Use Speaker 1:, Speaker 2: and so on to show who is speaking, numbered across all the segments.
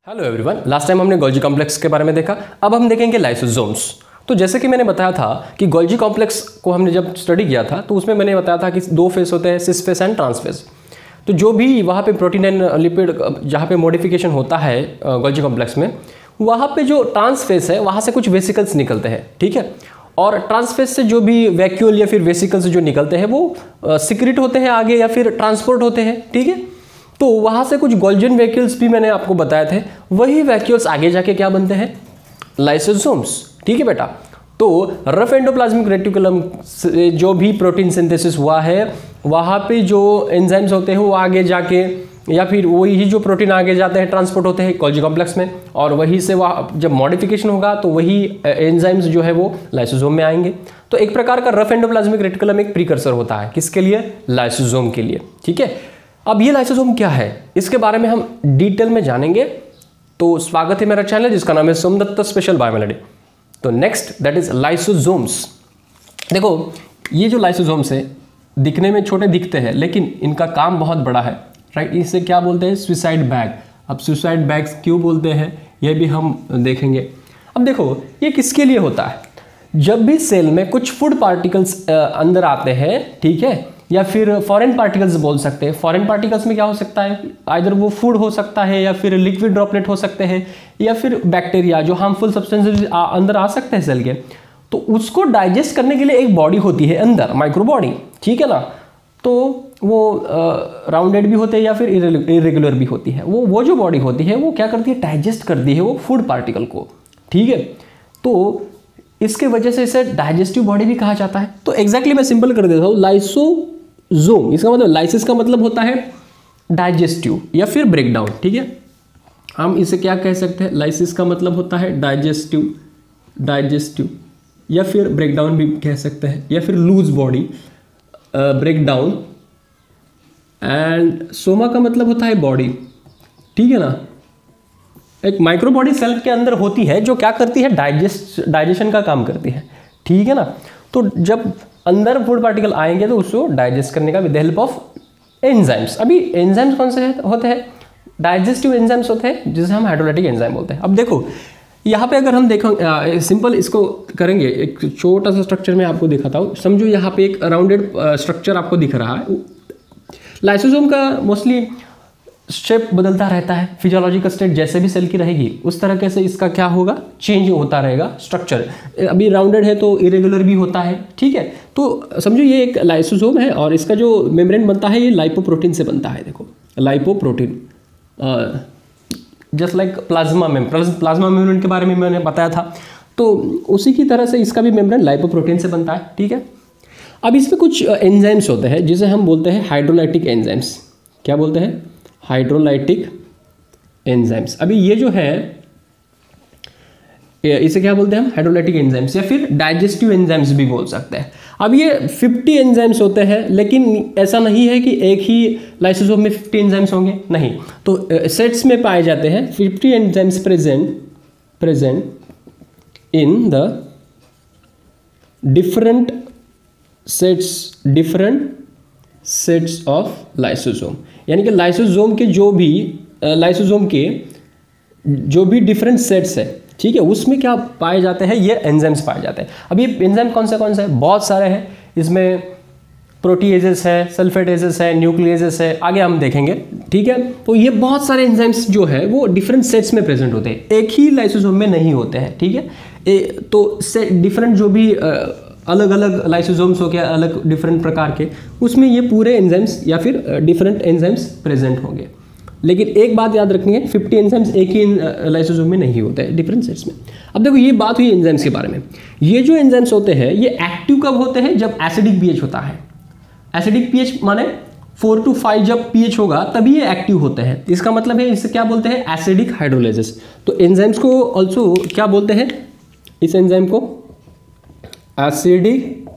Speaker 1: Hello everyone, last time हमने Golgi complex के बारे में देखा। अब हम देखेंगे लाइसोसोम्स। तो जैसे कि मैंने बताया था कि गोल्जी कॉम्प्लेक्स को हमने जब स्टडी किया था तो उसमें मैंने बताया था कि दो फेस होते हैं, cis face and trans face. तो जो भी वहाँ पे प्रोटीन एंड लिपिड जहाँ पे मॉडिफिकेशन होता है गोल्जी कॉम्प्लेक्स में, वहाँ पे जो ट्रांस फेस है वहाँ से कुछ वेसिकल्स निकलते हैं, ठीक है। और ट्रांस फेस से जो भी वैक्यूल या फिर वेसिकल्स जो निकलते हैं वो सिक्रेट होते हैं आगे या फिर ट्रांसपोर्ट होते हैं, ठीक है। तो वहाँ से कुछ गोल्जन वैक्यूल्स भी मैंने आपको बताए थे, वही वैक्यूल्स आगे जाके क्या बनते हैं, लाइसोसोम्स, ठीक है बेटा। तो रफ एंडोप्लाज्मिक रेटिकुलम से जो भी प्रोटीन सिंथेसिस हुआ है वहाँ पे जो एंजाइम्स होते हैं वो आगे जाके या फिर वही जो प्रोटीन आगे जाते हैं ट्रांसपोर्ट होते हैं गोल्जी कॉम्प्लेक्स में, और वहीं से वहाँ जब मॉडिफिकेशन होगा तो वही एंजाइम्स जो है वो लाइसोसोम में आएंगे। तो एक प्रकार का रफ एंडोप्लाज्मिक रेटिकुलम एक प्रीकर्सर होता है, किसके लिए, लाइसोसोम के लिए, ठीक है। अब ये लाइसोसोम क्या है इसके बारे में हम डिटेल में जानेंगे। तो स्वागत है मेरा चैनल जिसका नाम है सोमदत्त स्पेशल बायोमेलोडी। तो नेक्स्ट दैट इज लाइसोसोम्स। देखो ये जो लाइसोसोम्स है दिखने में छोटे दिखते हैं लेकिन इनका काम बहुत बड़ा है, राइट। इसे क्या बोलते हैं, सुसाइड बैग। अब सुसाइड बैग्स क्यों बोलते हैं ये भी हम देखेंगे। अब देखो ये किसके लिए होता है, जब भी सेल में कुछ फूड पार्टिकल्स अंदर आते हैं, ठीक है, या फिर फॉरेन पार्टिकल्स बोल सकते हैं। फॉरेन पार्टिकल्स में क्या हो सकता है, आइदर वो फूड हो सकता है या फिर लिक्विड ड्रॉपलेट हो सकते हैं या फिर बैक्टीरिया जो हार्मफुल सब्सटेंसेस अंदर आ सकते हैं सेल के। तो उसको डाइजेस्ट करने के लिए एक बॉडी होती है अंदर, माइक्रो बॉडी, ठीक है ना। तो वो राउंडेड भी होते हैं या फिर इरेगुलर भी होती है। वो जो बॉडी होती है वो क्या करती है, डाइजेस्ट करती है वो फूड पार्टिकल को, ठीक है। तो इसके वजह से इसे डाइजेस्टिव बॉडी भी कहा जाता है। तो एग्जैक्टली मैं सिंपल कर देता हूँ, लाइसोसोम इसका मतलब, लाइसिस का मतलब होता है डाइजेस्टिव या फिर ब्रेकडाउन, ठीक है। हम इसे क्या कह सकते हैं, लाइसिस का मतलब होता है डाइजेस्टिव या फिर ब्रेकडाउन भी कह सकते हैं, या फिर loose body breakdown. And soma का मतलब होता है बॉडी, ठीक है ना। एक माइक्रो बॉडी सेल के अंदर होती है जो क्या करती है, डाइजेशन का काम करती है, ठीक है ना। तो जब अंदर फूड पार्टिकल आएंगे तो उसको डाइजेस्ट करने का विद हेल्प ऑफ एंजाइम्स। अभी एंजाइम्स कौन से होते हैं, डाइजेस्टिव एंजाइम्स होते हैं जिसे हम हाइड्रोलाइटिक एंजाइम बोलते हैं। अब देखो यहाँ पे अगर हम देखो सिंपल इसको करेंगे, एक छोटा सा स्ट्रक्चर में आपको दिखाता हूँ। समझो यहाँ पे एक राउंडेड स्ट्रक्चर आपको दिख रहा है। लाइसोसोम का मोस्टली शेप बदलता रहता है, फिजियोलॉजिकल स्टेट जैसे भी सेल की रहेगी उस तरह से इसका क्या होगा, चेंज होता रहेगा स्ट्रक्चर। अभी राउंडेड है तो इरेगुलर भी होता है, ठीक है। तो समझो ये एक लाइसोसोम है और इसका जो मेम्ब्रेन बनता है ये लाइपोप्रोटीन से बनता है। देखो lipoprotein, just like plasma membrane के बारे में मैंने बताया था, तो उसी की तरह से इसका भी मेम्ब्रेन लाइपोप्रोटीन से बनता है, ठीक है। अब इसमें कुछ एंजाइम्स होते हैं जिसे हम बोलते हैं हाइड्रोलाइटिक एंजाइम्स। क्या बोलते हैं, हाइड्रोलाइटिक एंजाइम्स। अभी ये जो है इसे क्या बोलते हैं हम, हाइड्रोलाइटिक एंजाइम्स या फिर डाइजेस्टिव एंजाइम्स भी बोल सकते हैं। अब ये 50 एंजाइम्स होते हैं लेकिन ऐसा नहीं है कि एक ही लाइसोसोम में 50 एंजाइम्स होंगे, नहीं। तो सेट्स में पाए जाते हैं 50 enzymes present in the different sets of lysosome. यानी कि लाइसोसोम के जो भी डिफरेंट सेट्स है, ठीक है, उसमें क्या पाए जाते हैं, ये एंजाइम्स पाए जाते हैं। अब ये एंजाइम कौन से हैं, बहुत सारे हैं। इसमें प्रोटीएजेस है, सल्फेटेजेस है, न्यूक्लिएजेस है, आगे हम देखेंगे, ठीक है। तो ये बहुत सारे एंजाइम्स जो है वो डिफरेंट सेट्स में प्रेजेंट होते हैं, एक ही लाइसोसोम में नहीं होते हैं, ठीक है। तो से डिफरेंट जो भी अलग अलग लाइसोसोम्स हो गया, अलग डिफरेंट प्रकार के, उसमें ये पूरे एंजाइम्स या फिर डिफरेंट एंजाइम्स प्रेजेंट होंगे। लेकिन एक बात याद रखनी है, 50 एंजाइम्स एक ही लाइसोसोम में नहीं होते हैं, डिफरेंट सेट्स में। अब देखो ये बात हुई एंजाइम्स के बारे में। ये जो एंजाइम्स होते हैं ये एक्टिव कब होते हैं, जब एसिडिक पीएच होता है। एसिडिक पीएच माने 4 to 5 जब पीएच होगा तभी ये एक्टिव होते हैं। इसका मतलब है इसे क्या बोलते हैं, एसिडिक हाइड्रोलाइसिस। तो एंजाइम्स को ऑल्सो क्या बोलते हैं, इस एंजाइम को एसिडिक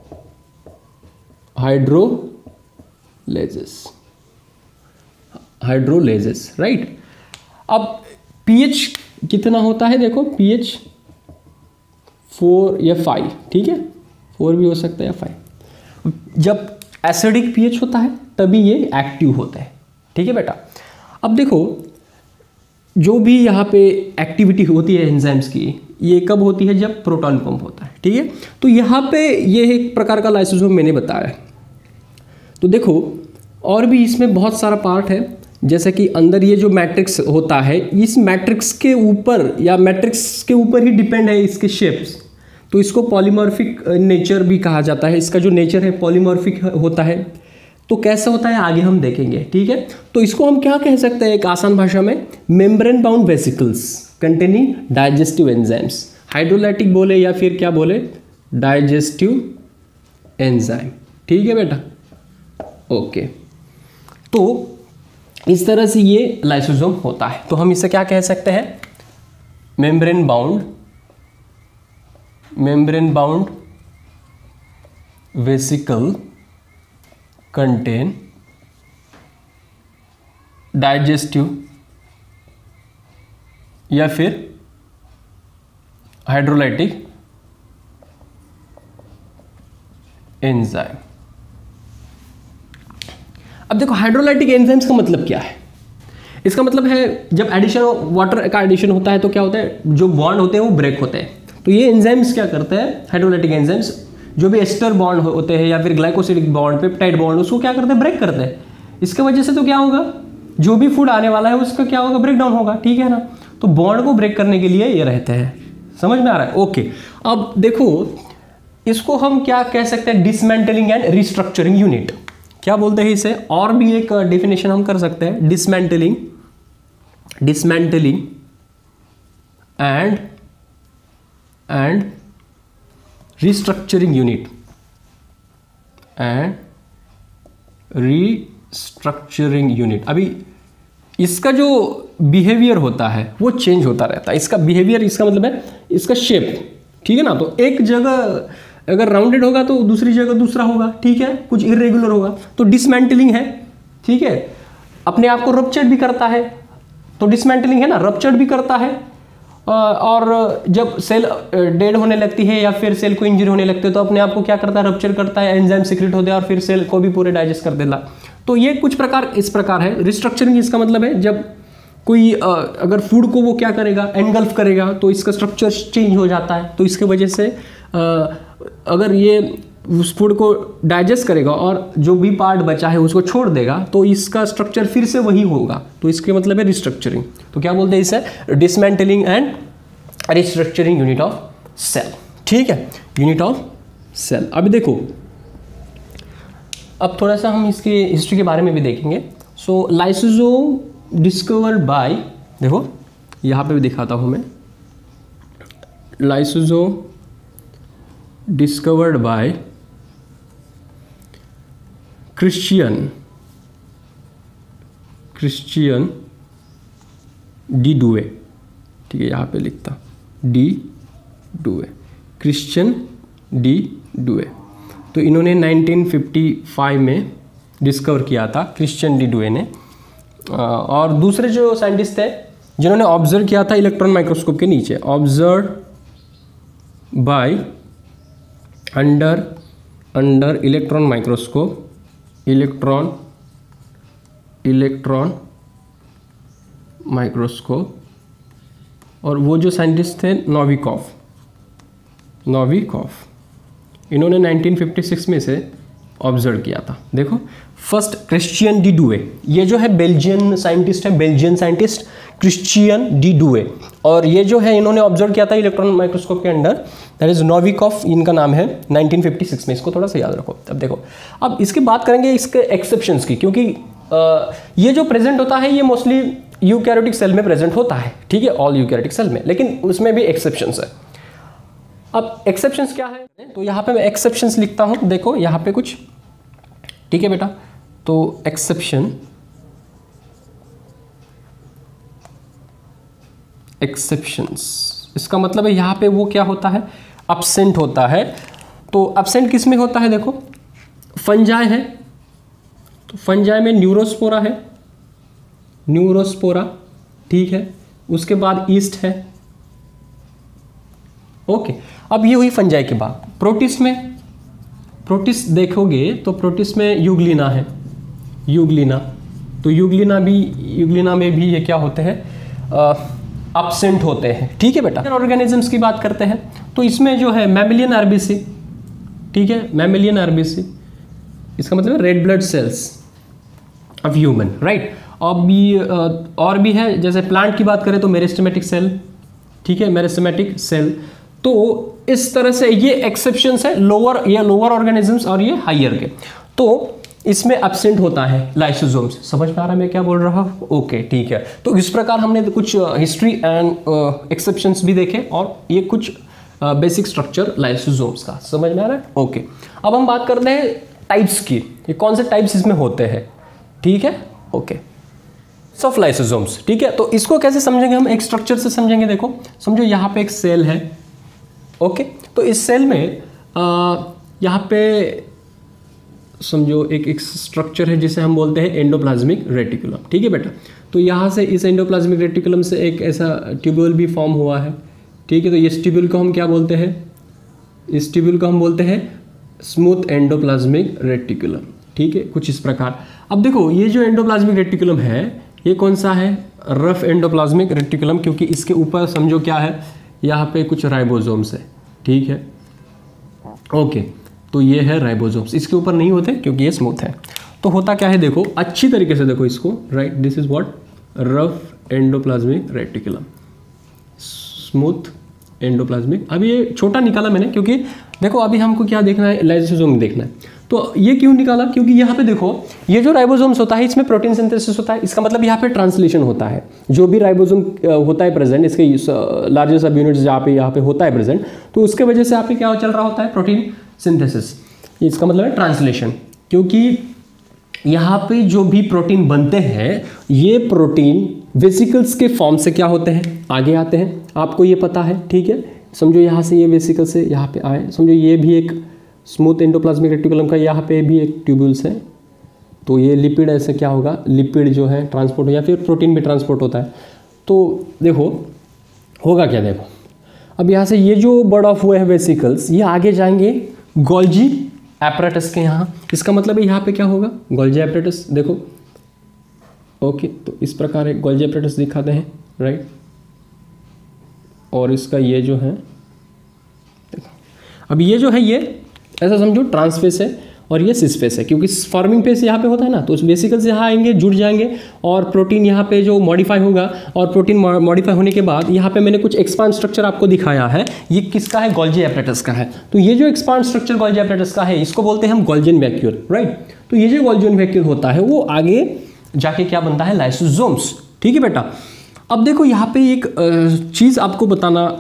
Speaker 1: हाइड्रोलाइसिस, राइट। अब पीएच कितना होता है, देखो पीएच 4 या 5, ठीक है, 4 भी हो सकता है या 5। जब एसिडिक पीएच होता है तभी ये एक्टिव होता है, ठीक है बेटा। अब देखो जो भी यहाँ पे एक्टिविटी होती है एंजाइम्स की, ये कब होती है? जब प्रोटॉन पंप होता है, ठीक है। तो यहाँ पे ये एक प्रकार का लाइसोसोम मैंने बताया है। तो देखो और भी इसमें बहुत सारा पार्ट है, जैसे कि अंदर ये जो मैट्रिक्स होता है, इस मैट्रिक्स के ऊपर या मैट्रिक्स के ऊपर ही डिपेंड है इसके शेप्स। तो इसको पॉलीमॉर्फिक नेचर भी कहा जाता है। इसका जो नेचर है पॉलीमॉर्फिक होता है। तो कैसा होता है आगे हम देखेंगे, ठीक है। तो इसको हम क्या कह सकते हैं एक आसान भाषा में? Membrane bound vesicles containing digestive enzymes. Hydrolytic बोले या फिर क्या बोले? डाइजेस्टिव एंजाइम, ठीक है बेटा, ओके। तो इस तरह से ये लाइसोसोम होता है। तो हम इसे क्या कह सकते हैं? Membrane bound vesicle contain digestive या फिर हाइड्रोलाइटिक एंजाइम। अब देखो हाइड्रोलाइटिक एंजाइम्स का मतलब क्या है? इसका मतलब है जब एडिशन वाटर का एडिशन होता है तो क्या होता है? जो बॉन्ड होते हैं वो ब्रेक होते हैं। तो ये एंजाइम्स क्या करते हैं? हाइड्रोलाइटिक एंजाइम्स जो भी एस्टर बॉन्ड होते हैं या फिर ग्लाइकोसिडिक बॉन्ड, पेप्टाइड बॉन्ड, उसको क्या करते हैं? ब्रेक करते हैं। इसके वजह से तो क्या होगा? जो भी फूड आने वाला है उसका क्या होगा? ब्रेक डाउन होगा, ठीक है ना। तो बॉन्ड को ब्रेक करने के लिए ये रहते हैं। समझ में आ रहा है? ओके। अब देखो इसको हम क्या कह सकते हैं? Dismantling and restructuring unit. क्या बोलते हैं इसे? और भी एक डेफिनेशन हम कर सकते हैं, डिसमेंटलिंग एंड रिस्ट्रक्चरिंग यूनिट अभी इसका जो बिहेवियर होता है वो चेंज होता रहता है। इसका बिहेवियर, इसका मतलब है इसका शेप, ठीक है ना। तो एक जगह अगर राउंडेड होगा तो दूसरी जगह दूसरा होगा, ठीक है, कुछ इरेगुलर होगा। तो डिसमेंटलिंग है, ठीक है। अपने आप को रप्चर्ड भी करता है, तो डिसमेंटलिंग है ना, रप्चर्ड भी करता है। और जब सेल डेड होने लगती है या फिर सेल को इंजरी होने लगती है तो अपने आप को क्या करता है? रप्चर करता है, एंजाइम सीक्रेट होते हैं और फिर सेल को भी पूरे डाइजेस्ट कर देता। तो ये कुछ प्रकार इस प्रकार है। रिस्ट्रक्चरिंग इसका मतलब है जब कोई अगर फूड को वो क्या करेगा? एनगल्फ करेगा, तो इसका स्ट्रक्चर चेंज हो जाता है। तो इसके वजह से अगर ये उस फूड को डाइजेस्ट करेगा और जो भी पार्ट बचा है उसको छोड़ देगा तो इसका स्ट्रक्चर फिर से वही होगा। तो इसके मतलब है रिस्ट्रक्चरिंग। तो क्या बोलते हैं इसे? Dismantling and restructuring unit of cell, ठीक है, यूनिट ऑफ सेल। अभी देखो अब थोड़ा सा हम इसकी हिस्ट्री के बारे में भी देखेंगे। सो लाइसोसोम डिस्कवर्ड बाय, देखो यहाँ पे भी दिखाता हूँ मैं, lysosome discovered by Christian de Duve, ठीक है, यहाँ पे लिखता de Duve, Christian de Duve. तो इन्होंने 1955 में डिस्कवर किया था क्रिश्चियन डी डुवे ने। और दूसरे जो साइंटिस्ट थे जिन्होंने ऑब्जर्व किया था इलेक्ट्रॉन माइक्रोस्कोप के नीचे, observe by under electron microscope, electron microscope. और वो जो साइंटिस्ट थे नोविकोव, इन्होंने 1956 में से ऑब्जर्व किया था। देखो फर्स्ट क्रिश्चियन डी डुवे, ये जो है बेल्जियन साइंटिस्ट है, बेल्जियन साइंटिस्ट क्रिश्चियन डी डुवे। और ये जो है इन्होंने ऑब्जर्व किया था इलेक्ट्रॉन माइक्रोस्कोप के अंडर, दैट इज नोविकोव, इनका नाम है, 1956 में। इसको थोड़ा सा याद रखो। अब देखो अब इसकी बात करेंगे इसके एक्सेप्शंस की, क्योंकि ये जो प्रेजेंट होता है ये मोस्टली यूकैरियोटिक सेल में प्रेजेंट होता है, ठीक है, ऑल यूकैरियोटिक सेल में, लेकिन उसमें भी एक्सेप्शंस है। अब एक्सेप्शंस क्या है? तो यहाँ पे मैं एक्सेप्शंस लिखता हूँ, देखो यहाँ पे कुछ, ठीक है बेटा। तो एक्सेप्शंस इसका मतलब है यहाँ पे वो क्या होता है? अब्सेंट होता है। तो अब्सेंट किस में होता है? देखो फंजाई है, तो फंजाई में न्यूरोस्पोरा है, ठीक है, उसके बाद ईस्ट है, ओके। अब ये हुई फंजाई की बात। प्रोटिस्ट में, प्रोटिस्ट देखोगे तो प्रोटिस्ट में यूग्लिना है, तो यूग्लिना में भी ये क्या होते हैं? एब्सेंट होते हैं, ठीक है बेटा। ऑर्गेनिजम्स की बात करते हैं तो इसमें जो है मैमिलियन आरबीसी, ठीक है, मैमिलियन आरबीसी, इसका मतलब red blood cells of human, right. और भी है, जैसे प्लांट की बात करें तो मेरिस्टेमेटिक सेल, ठीक है, मेरिस्टेमेटिक सेल। तो इस तरह से ये एक्सेप्शंस है, लोअर ऑर्गेनिजम्स और ये हायर के। तो इसमें एब्सेंट होता है लाइसोसोम्स। समझ में आ रहा है मैं क्या बोल रहा हूँ? ओके, ठीक है। तो इस प्रकार हमने कुछ हिस्ट्री एंड एक्सेप्शंस भी देखे और ये कुछ बेसिक स्ट्रक्चर लाइसोसोम्स का। समझ में आ रहा है? ओके। अब हम बात करते हैं टाइप्स की, ये कौन से टाइप्स इसमें होते हैं, ठीक है। ओके, ऑफ लाइसोसोम्स, ठीक है। तो इसको कैसे समझेंगे हम? एक स्ट्रक्चर से समझेंगे। देखो, समझो यहाँ पे एक सेल है, ओके। तो इस सेल में यहाँ पे समझो एक स्ट्रक्चर है जिसे हम बोलते हैं एंडोप्लाज्मिक रेटिकुलम, ठीक है बेटा। तो यहाँ से इस एंडोप्लाज्मिक रेटिकुलम से एक ऐसा ट्यूब्यूल भी फॉर्म हुआ है, ठीक है। तो इस ट्यूब्यूल को हम क्या बोलते हैं? इस ट्यूब्यूल को हम बोलते हैं स्मूथ एंडोप्लाज्मिक रेटिकुलम, ठीक है, कुछ इस प्रकार। अब देखो, ये जो एंडोप्लाज्मिक रेटिकुलम है ये कौन सा है? रफ एंडोप्लाज्मिक रेटिकुलम, क्योंकि इसके ऊपर समझो क्या है, यहाँ पे कुछ राइबोसोम्स है, ठीक है, ओके। तो ये है राइबोसोम्स, इसके ऊपर नहीं होते क्योंकि ये स्मूथ है। तो होता क्या है, देखो अच्छी तरीके से देखो इसको, right. This is what? Rough endoplasmic reticulum, smooth endoplasmic. अभी ये छोटा निकाला मैंने क्योंकि देखो अभी हमको क्या देखना है, लाइसोसोम देखना है। तो ये क्यों निकाला? क्योंकि यहाँ पे देखो, ये जो राइबोसोम्स होता है इसमें प्रोटीन सिंथेसिस होता है। इसका मतलब यहाँ पे ट्रांसलेशन होता है। जो भी राइबोसोम होता है प्रेजेंट, इसके लार्जेस्ट सब यूनिट्स जहाँ पे यहाँ पे होता है प्रेजेंट, तो उसके वजह से यहाँ पे क्या चल रहा होता है? Protein synthesis. इसका मतलब है ट्रांसलेशन, क्योंकि यहाँ पे जो भी प्रोटीन बनते हैं ये प्रोटीन वेसिकल्स के फॉर्म से क्या होते हैं? आगे आते हैं। आपको ये पता है, ठीक है। समझो यहाँ से ये वेसिकल से यहाँ पे आए, समझो ये भी एक स्मूथ एंडोप्लाज्मिक रेटिकुलम का यहाँ पे भी एक ट्यूब्यूल्स है। तो ये लिपिड ऐसे क्या होगा, लिपिड जो है ट्रांसपोर्ट या फिर प्रोटीन भी ट्रांसपोर्ट होता है। तो देखो होगा क्या, देखो अब यहाँ से ये जो बर्ड ऑफ हुए हैं वेसिकल्स, ये आगे जाएंगे गोल्जी एपरेटस के यहाँ। इसका मतलब है यहाँ पे क्या होगा? Golgi apparatus. देखो, ओके, तो इस प्रकार एक गोल्जी एपरेटस दिखाते हैं, राइट। और इसका ये जो है, देखो अब ये जो है ये ऐसा समझो ट्रांसफेस है और ये सिसफेस है, क्योंकि फॉर्मिंग फेस यहाँ पे होता है ना। तो उस वेसिकल्स यहाँ आएंगे, जुड़ जाएंगे और प्रोटीन यहाँ पे जो मॉडिफाई होगा, और प्रोटीन मॉडिफाई होने के बाद यहाँ पे मैंने कुछ एक्सपांड स्ट्रक्चर आपको दिखाया है। ये किसका है? गोल्जी एपरेटस का है। तो ये जो एक्सपांड स्ट्रक्चर गोल्जी एपरेटस का है इसको बोलते हैं हम गोल्जियन वैक्यूल, राइट। तो ये जो गोल्जियन वैक्यूल होता है वो आगे जाके क्या बनता है? लाइसोसोम्स, ठीक है बेटा। अब देखो यहाँ पे एक चीज़ आपको बताना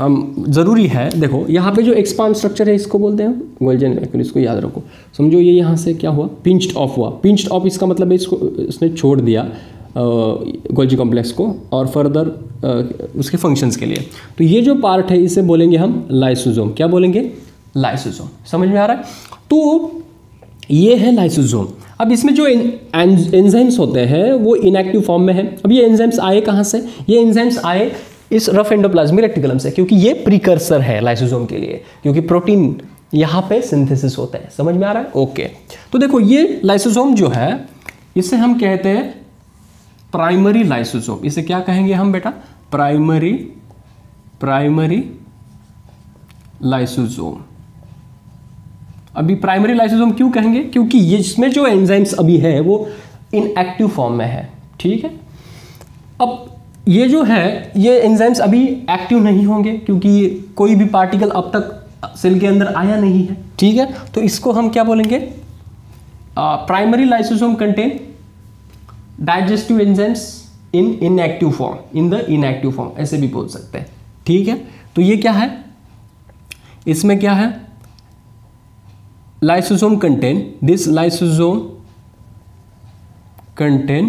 Speaker 1: ज़रूरी है। देखो यहाँ पे जो एक्सपांड स्ट्रक्चर है इसको बोलते हैं गोल्जियन वैक्यूल, इसको याद रखो। समझो ये यहाँ से क्या हुआ? पिंच्ड ऑफ हुआ। पिंच्ड ऑफ इसका मतलब है इसको इसने छोड़ दिया गोल्जी कॉम्प्लेक्स को और फर्दर उसके फंक्शंस के लिए। तो ये जो पार्ट है इसे बोलेंगे हम लाइसोसोम। क्या बोलेंगे? लाइसोसोम। समझ में आ रहा है? तो ये है लाइसोसोम। अब इसमें जो एंजाइम्स होते हैं वो इनएक्टिव फॉर्म में है। अब ये एंजाइम्स आए कहाँ से? ये एंजाइम्स आए इस रफ एंडोप्लाज्मिक रेटिकुलम से, क्योंकि ये प्रीकर्सर है लाइसोसोम के लिए, क्योंकि प्रोटीन यहाँ पे सिंथेसिस होता है। समझ में आ रहा है? ओके। तो देखो ये लाइसोसोम जो है इसे हम कहते हैं प्राइमरी लाइसोसोम। इसे क्या कहेंगे हम बेटा? Primary lysosome. अभी प्राइमरी लाइसोसोम क्यों कहेंगे? क्योंकि ये इसमें जो एंजाइम्स अभी है वो इनएक्टिव फॉर्म में है, ठीक है। अब ये जो है ये एंजाइम्स अभी एक्टिव नहीं होंगे क्योंकि कोई भी पार्टिकल अब तक सेल के अंदर आया नहीं है, ठीक है। तो इसको हम क्या बोलेंगे? Primary lysosome contain digestive enzymes in inactive form, in the inactive form, ऐसे भी बोल सकते हैं, ठीक है। तो ये क्या है? इसमें क्या है? lysosome contain, this lysosome contain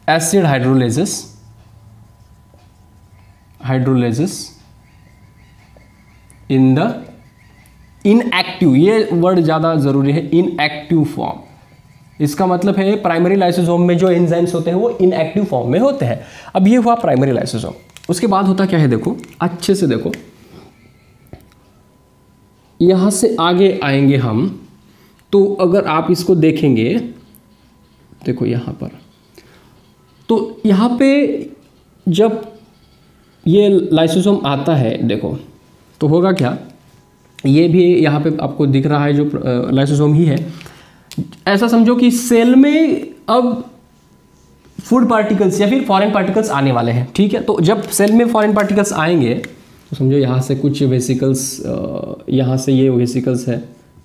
Speaker 1: acid hydrolases in the inactive, ये वर्ड ज़्यादा ज़रूरी है, inactive फॉर्म। इसका मतलब है प्राइमरी लाइसोसोम में जो एंजाइम्स होते हैं वो इनएक्टिव फॉर्म में होते हैं। अब ये हुआ प्राइमरी लाइसोसोम। उसके बाद होता क्या है? देखो अच्छे से देखो, यहाँ से आगे आएंगे हम। तो अगर आप इसको देखेंगे, देखो यहाँ पर तो यहाँ पे जब ये लाइसोसोम आता है देखो, तो होगा क्या, ये भी यहाँ पे आपको दिख रहा है जो लाइसोसोम ही है। ऐसा समझो कि सेल में अब फूड पार्टिकल्स या फिर फॉरेन पार्टिकल्स आने वाले हैं, ठीक है। तो जब सेल में फॉरेन पार्टिकल्स आएंगे तो समझो यहाँ से कुछ वेसिकल्स, यहाँ से ये वेसिकल्स है,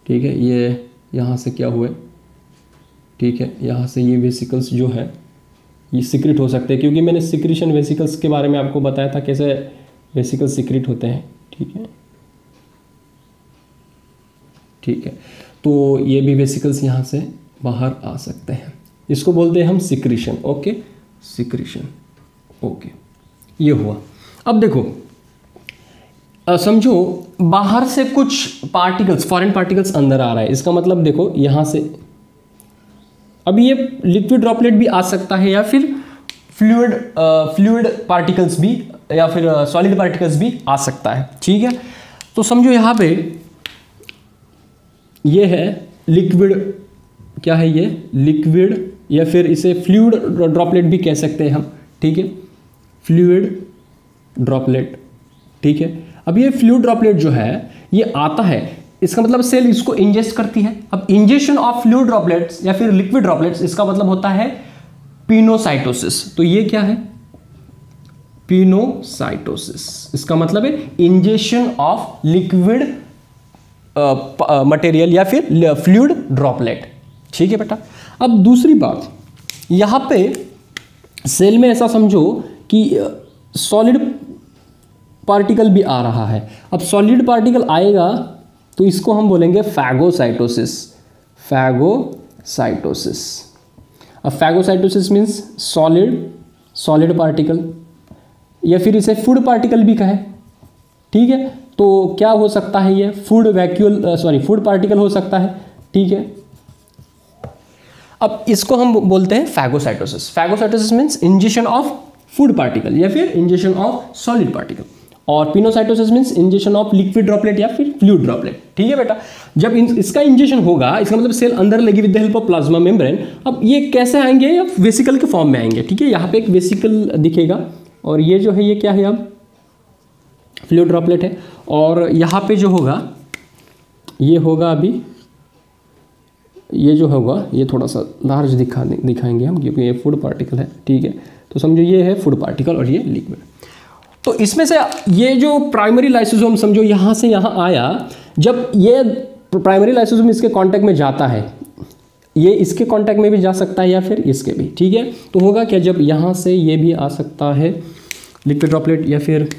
Speaker 1: ठीक है, ये यहाँ से क्या हुए, ठीक है, यहाँ से ये वेसिकल्स जो है ये सिक्रिट हो सकते हैं, क्योंकि मैंने सिक्रीशन वेसिकल्स के बारे में आपको बताया था कैसे वेसिकल्स सिक्रिट होते हैं, ठीक है, ठीक है। तो ये भी वेसिकल्स यहाँ से बाहर आ सकते हैं, इसको बोलते हैं हम सिक्रीशन, ओके, सिक्रीशन, ओके, ये हुआ। अब देखो समझो बाहर से कुछ पार्टिकल्स, फॉरेन पार्टिकल्स अंदर आ रहा है, इसका मतलब देखो यहाँ से अब ये लिक्विड ड्रॉपलेट भी आ सकता है या फिर फ्लूइड पार्टिकल्स भी या फिर सॉलिड पार्टिकल्स भी आ सकता है, ठीक है। तो समझो यहाँ पे ये है लिक्विड, क्या है ये, लिक्विड या फिर इसे फ्लूइड ड्रॉपलेट भी कह सकते हैं हम, ठीक है, फ्लूइड ड्रॉपलेट, ठीक है। अब ये फ्लूइड ड्रॉपलेट जो है ये आता है, इसका मतलब सेल इसको इंजेस्ट करती है। अब इंजेक्शन ऑफ फ्लूइड ड्रॉपलेट्स या फिर लिक्विड ड्रॉपलेट्स, इसका मतलब होता है पिनोसाइटोसिस। तो ये क्या है, पिनोसाइटोसिस, इसका मतलब है इंजेक्शन ऑफ लिक्विड मटेरियल या फिर फ्लूइड ड्रॉपलेट, ठीक है बेटा। अब दूसरी बात, यहां पे सेल में ऐसा समझो कि सॉलिड पार्टिकल भी आ रहा है। अब सॉलिड पार्टिकल आएगा तो इसको हम बोलेंगे फैगोसाइटोसिस, फैगोसाइटोसिस। अब फैगोसाइटोसिस मीन्स सॉलिड पार्टिकल या फिर इसे फूड पार्टिकल भी कहें, ठीक है। तो क्या हो सकता है, ये फूड पार्टिकल हो सकता है, ठीक है। अब इसको हम बोलते हैं phagocytosis. Phagocytosis means injection of food particle या फिर इंजेक्शन ऑफ सॉलिड पार्टिकल, और pinocytosis means injection of liquid droplet या फिर फ्लूइड ड्रॉपलेट, ठीक है बेटा। जब इसका इंजेक्शन होगा, इसका मतलब सेल अंदर लगी with the help of plasma membrane. अब ये कैसे आएंगे, या वेसिकल के फॉर्म में आएंगे, ठीक है। यहाँ पे एक वेसिकल दिखेगा और ये जो है ये क्या है, अब फ्लूइड ड्रॉपलेट है। और यहाँ पे जो होगा ये होगा, अभी ये जो होगा ये थोड़ा सा लार्ज दिखाएंगे हम, क्योंकि ये फूड पार्टिकल है, ठीक है। तो समझो ये है फूड पार्टिकल और ये लिक्विड। तो इसमें से ये जो प्राइमरी लाइसोसोम समझो यहाँ से यहाँ आया, जब ये प्राइमरी लाइसोसोम इसके कांटेक्ट में जाता है, ये इसके कांटेक्ट में भी जा सकता है या फिर इसके भी, ठीक है। तो होगा क्या, जब यहाँ से ये भी आ सकता है लिक्विड ड्रॉपलेट या फिर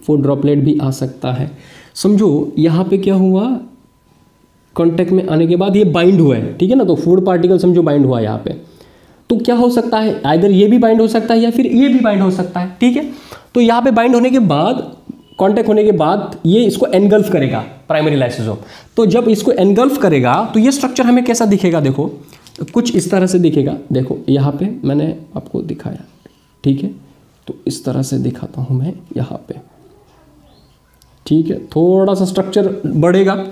Speaker 1: फूड ड्रॉपलेट भी आ सकता है। समझो यहाँ पे क्या हुआ, कांटेक्ट में आने के बाद ये बाइंड हुआ है, ठीक है ना। तो फूड पार्टिकल समझो बाइंड हुआ यहाँ पे, तो क्या हो सकता है, आइदर ये भी बाइंड हो सकता है या फिर ये भी बाइंड हो सकता है, ठीक है। तो यहाँ पे बाइंड होने के बाद, कांटेक्ट होने के बाद ये इसको एनगल्फ करेगा प्राइमरी लाइसोसोम। तो जब इसको एनगल्फ करेगा तो ये स्ट्रक्चर हमें कैसा दिखेगा, देखो कुछ इस तरह से दिखेगा। देखो यहाँ पे मैंने आपको दिखाया, ठीक है। तो इस तरह से दिखाता हूँ मैं यहाँ पे, ठीक है। थोड़ा सा स्ट्रक्चर बढ़ेगा।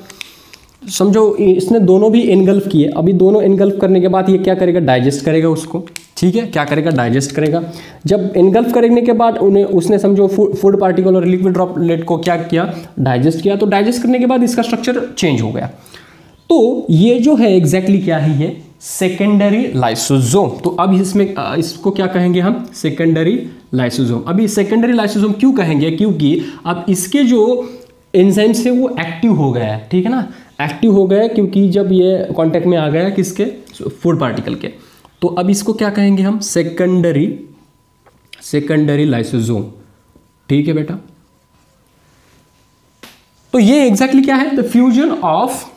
Speaker 1: समझो इसने दोनों भी एनगल्फ किए, अभी दोनों एनगल्फ करने के बाद ये क्या करेगा, डाइजेस्ट करेगा उसको, ठीक है। क्या करेगा, डाइजेस्ट करेगा। जब एनगल्फ करने के बाद उसने समझो फूड पार्टिकल और लिक्विड ड्रॉपलेट को क्या किया, डाइजेस्ट किया। तो डाइजेस्ट करने के बाद इसका स्ट्रक्चर चेंज हो गया। तो ये जो है एग्जैक्टली क्या है, ये सेकेंडरी लाइसोसोम। तो अब इसमें इसको क्या कहेंगे हम, सेकेंडरी लाइसोसोम। अभी सेकेंडरी लाइसोसोम क्यों कहेंगे, क्योंकि अब इसके जो एंजाइम्स है वो एक्टिव हो गया है, ठीक है ना, एक्टिव हो गया क्योंकि जब ये कांटेक्ट में आ गया किसके, फूड पार्टिकल के। तो अब इसको क्या कहेंगे हम, सेकेंडरी लाइसोसोम, ठीक है बेटा। तो ये एग्जैक्टली क्या है, द फ्यूजन ऑफ,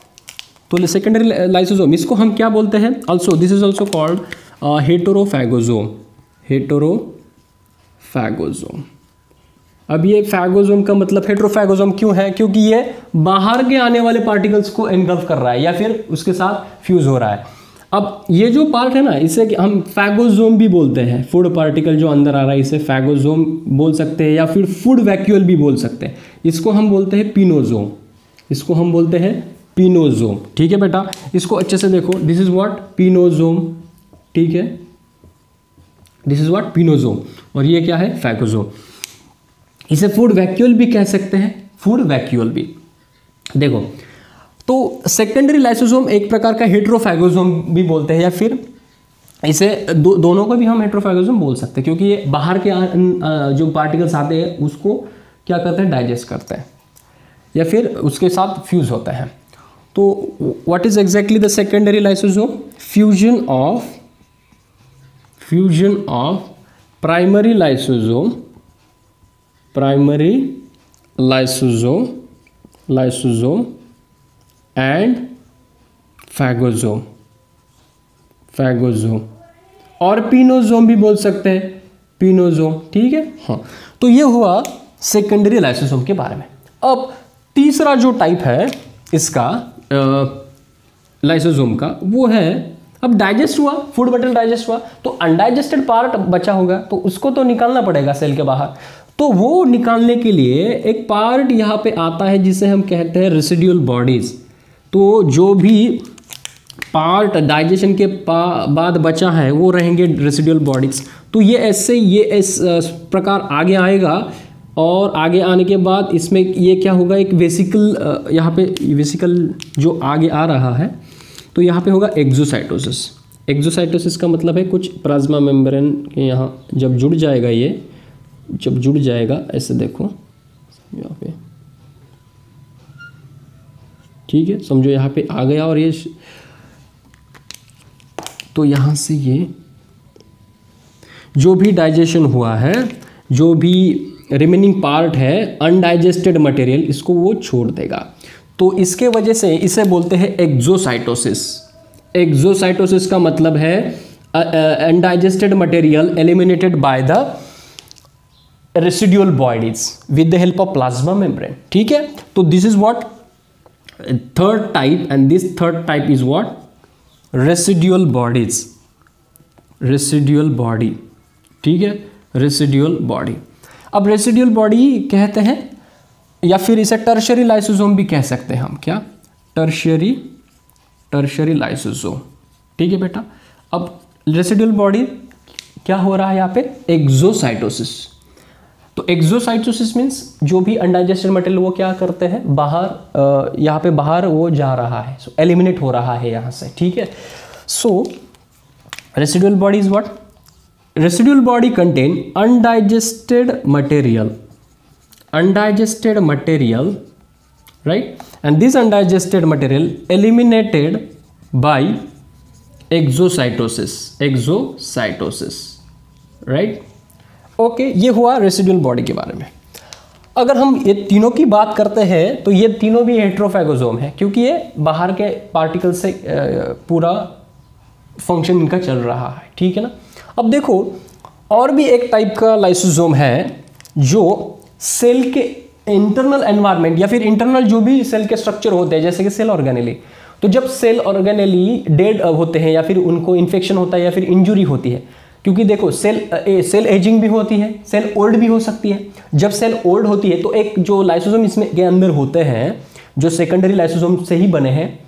Speaker 1: तो सेकेंडरी लाइसोसोम इसको हम क्या बोलते हैं, also this is also called heterophagosome, heterophagosome. अब ये फैगोसोम का मतलब हेटेरोफैगोसोम क्यों है, क्योंकि ये बाहर के आने वाले पार्टिकल्स को एनगल्फ कर रहा है या फिर उसके साथ फ्यूज हो रहा है। अब ये जो पार्ट है ना, इसे हम फैगोसोम भी बोलते हैं। फूड पार्टिकल जो अंदर आ रहा है इसे फैगोसोम बोल सकते हैं या फिर फूड वैक्यूल भी बोल सकते हैं। इसको हम बोलते हैं पिनोसोम, इसको हम बोलते हैं पिनोसोम, ठीक है बेटा। इसको अच्छे से देखो, दिस इज व्हाट, पिनोसोम, ठीक है। दिस इज व्हाट पिनोसोम, और ये क्या है फैगोसोम। इसे फूड वैक्यूल भी कह सकते हैं, फूड वैक्यूल भी। देखो तो सेकेंडरी लाइसोसोम एक प्रकार का हेट्रोफैगोसोम भी बोलते हैं, या फिर इसे दोनों को भी हम हेट्रोफैगोसोम बोल सकते हैं, क्योंकि ये बाहर के जो पार्टिकल्स आते हैं उसको क्या करते हैं, डाइजेस्ट करते हैं या फिर उसके साथ फ्यूज होते हैं। तो what is exactly the secondary lysosome? Fusion of primary lysosome and phagosome और पिनोसोम भी बोल सकते हैं, पिनोसोम, ठीक है। हाँ, तो ये हुआ सेकेंडरी लाइसोसोम के बारे में। अब तीसरा जो टाइप है इसका लाइसोसोम का, वो है अब डाइजेस्ट हुआ, फूड मटेरियल डाइजेस्ट हुआ, तो अनडाइजेस्टेड पार्ट बचा होगा, तो उसको तो निकालना पड़ेगा सेल के बाहर। तो वो निकालने के लिए एक पार्ट यहाँ पे आता है जिसे हम कहते हैं रेसिड्यूल बॉडीज। तो जो भी पार्ट डाइजेशन के बाद बचा है वो रहेंगे रेसिड्यूल बॉडीज। तो ये ऐसे ये इस प्रकार आगे आएगा, और आगे आने के बाद इसमें ये क्या होगा, एक वेसिकल, यहाँ पे वेसिकल जो आगे आ रहा है, तो यहाँ पे होगा एक्सोसाइटोसिस। एक्सोसाइटोसिस का मतलब है कुछ प्लाज्मा मेम्ब्रेन के यहाँ जब जुड़ जाएगा, ये जब जुड़ जाएगा, ऐसे देखो यहाँ पे, ठीक है, समझो यहाँ पे आ गया, और ये तो यहाँ से ये जो भी डाइजेशन हुआ है, जो भी रिमेनिंग पार्ट है अनडाइजेस्टेड मटेरियल, इसको वो छोड़ देगा। तो इसके वजह से इसे बोलते हैं एक्सोसाइटोसिस। एक्सोसाइटोसिस का मतलब है undigested material eliminated by the residual bodies with the help of plasma membrane, ठीक है। तो this is what third type, and this third type is what residual bodies, residual body, ठीक है, रेसिड्यूल बॉडी। अब residual body कहते हैं, या फिर इसे टर्शियरी लाइसोसोम भी कह सकते हैं हम, क्या, टर्शियरी लाइसोसोम, ठीक है बेटा। अब रेसिड्यूल बॉडी क्या हो रहा है यहाँ पे, एक्सोसाइटोसिस। तो एक्सोसाइटोसिस मीन्स जो भी अनडाइजेस्टेड मटेरियल वो क्या करते हैं, बाहर यहाँ पे बाहर वो जा रहा है, सो एलिमिनेट हो रहा है यहाँ से, ठीक है। So residual body is what, residual body contain undigested material, right, and this undigested material eliminated by exocytosis, right, okay, ये हुआ रेसिड्यूल बॉडी के बारे में। अगर हम ये तीनों की बात करते हैं तो ये तीनों भी हेट्रोफैगोसोम है, क्योंकि ये बाहर के पार्टिकल से पूरा फंक्शन इनका चल रहा है, ठीक है ना। अब देखो और भी एक टाइप का लाइसोसोम है जो सेल के इंटरनल एनवायरनमेंट या फिर इंटरनल जो भी सेल के स्ट्रक्चर होते हैं, जैसे कि सेल ऑर्गेनेली, तो जब सेल ऑर्गेनेली डेड होते हैं या फिर उनको इन्फेक्शन होता है या फिर इंजुरी होती है, क्योंकि देखो सेल एजिंग भी होती है, सेल ओल्ड भी हो सकती है। जब सेल ओल्ड होती है तो एक जो लाइसोसोम इसमें के अंदर होते हैं जो सेकेंडरी लाइसोसोम से ही बने हैं,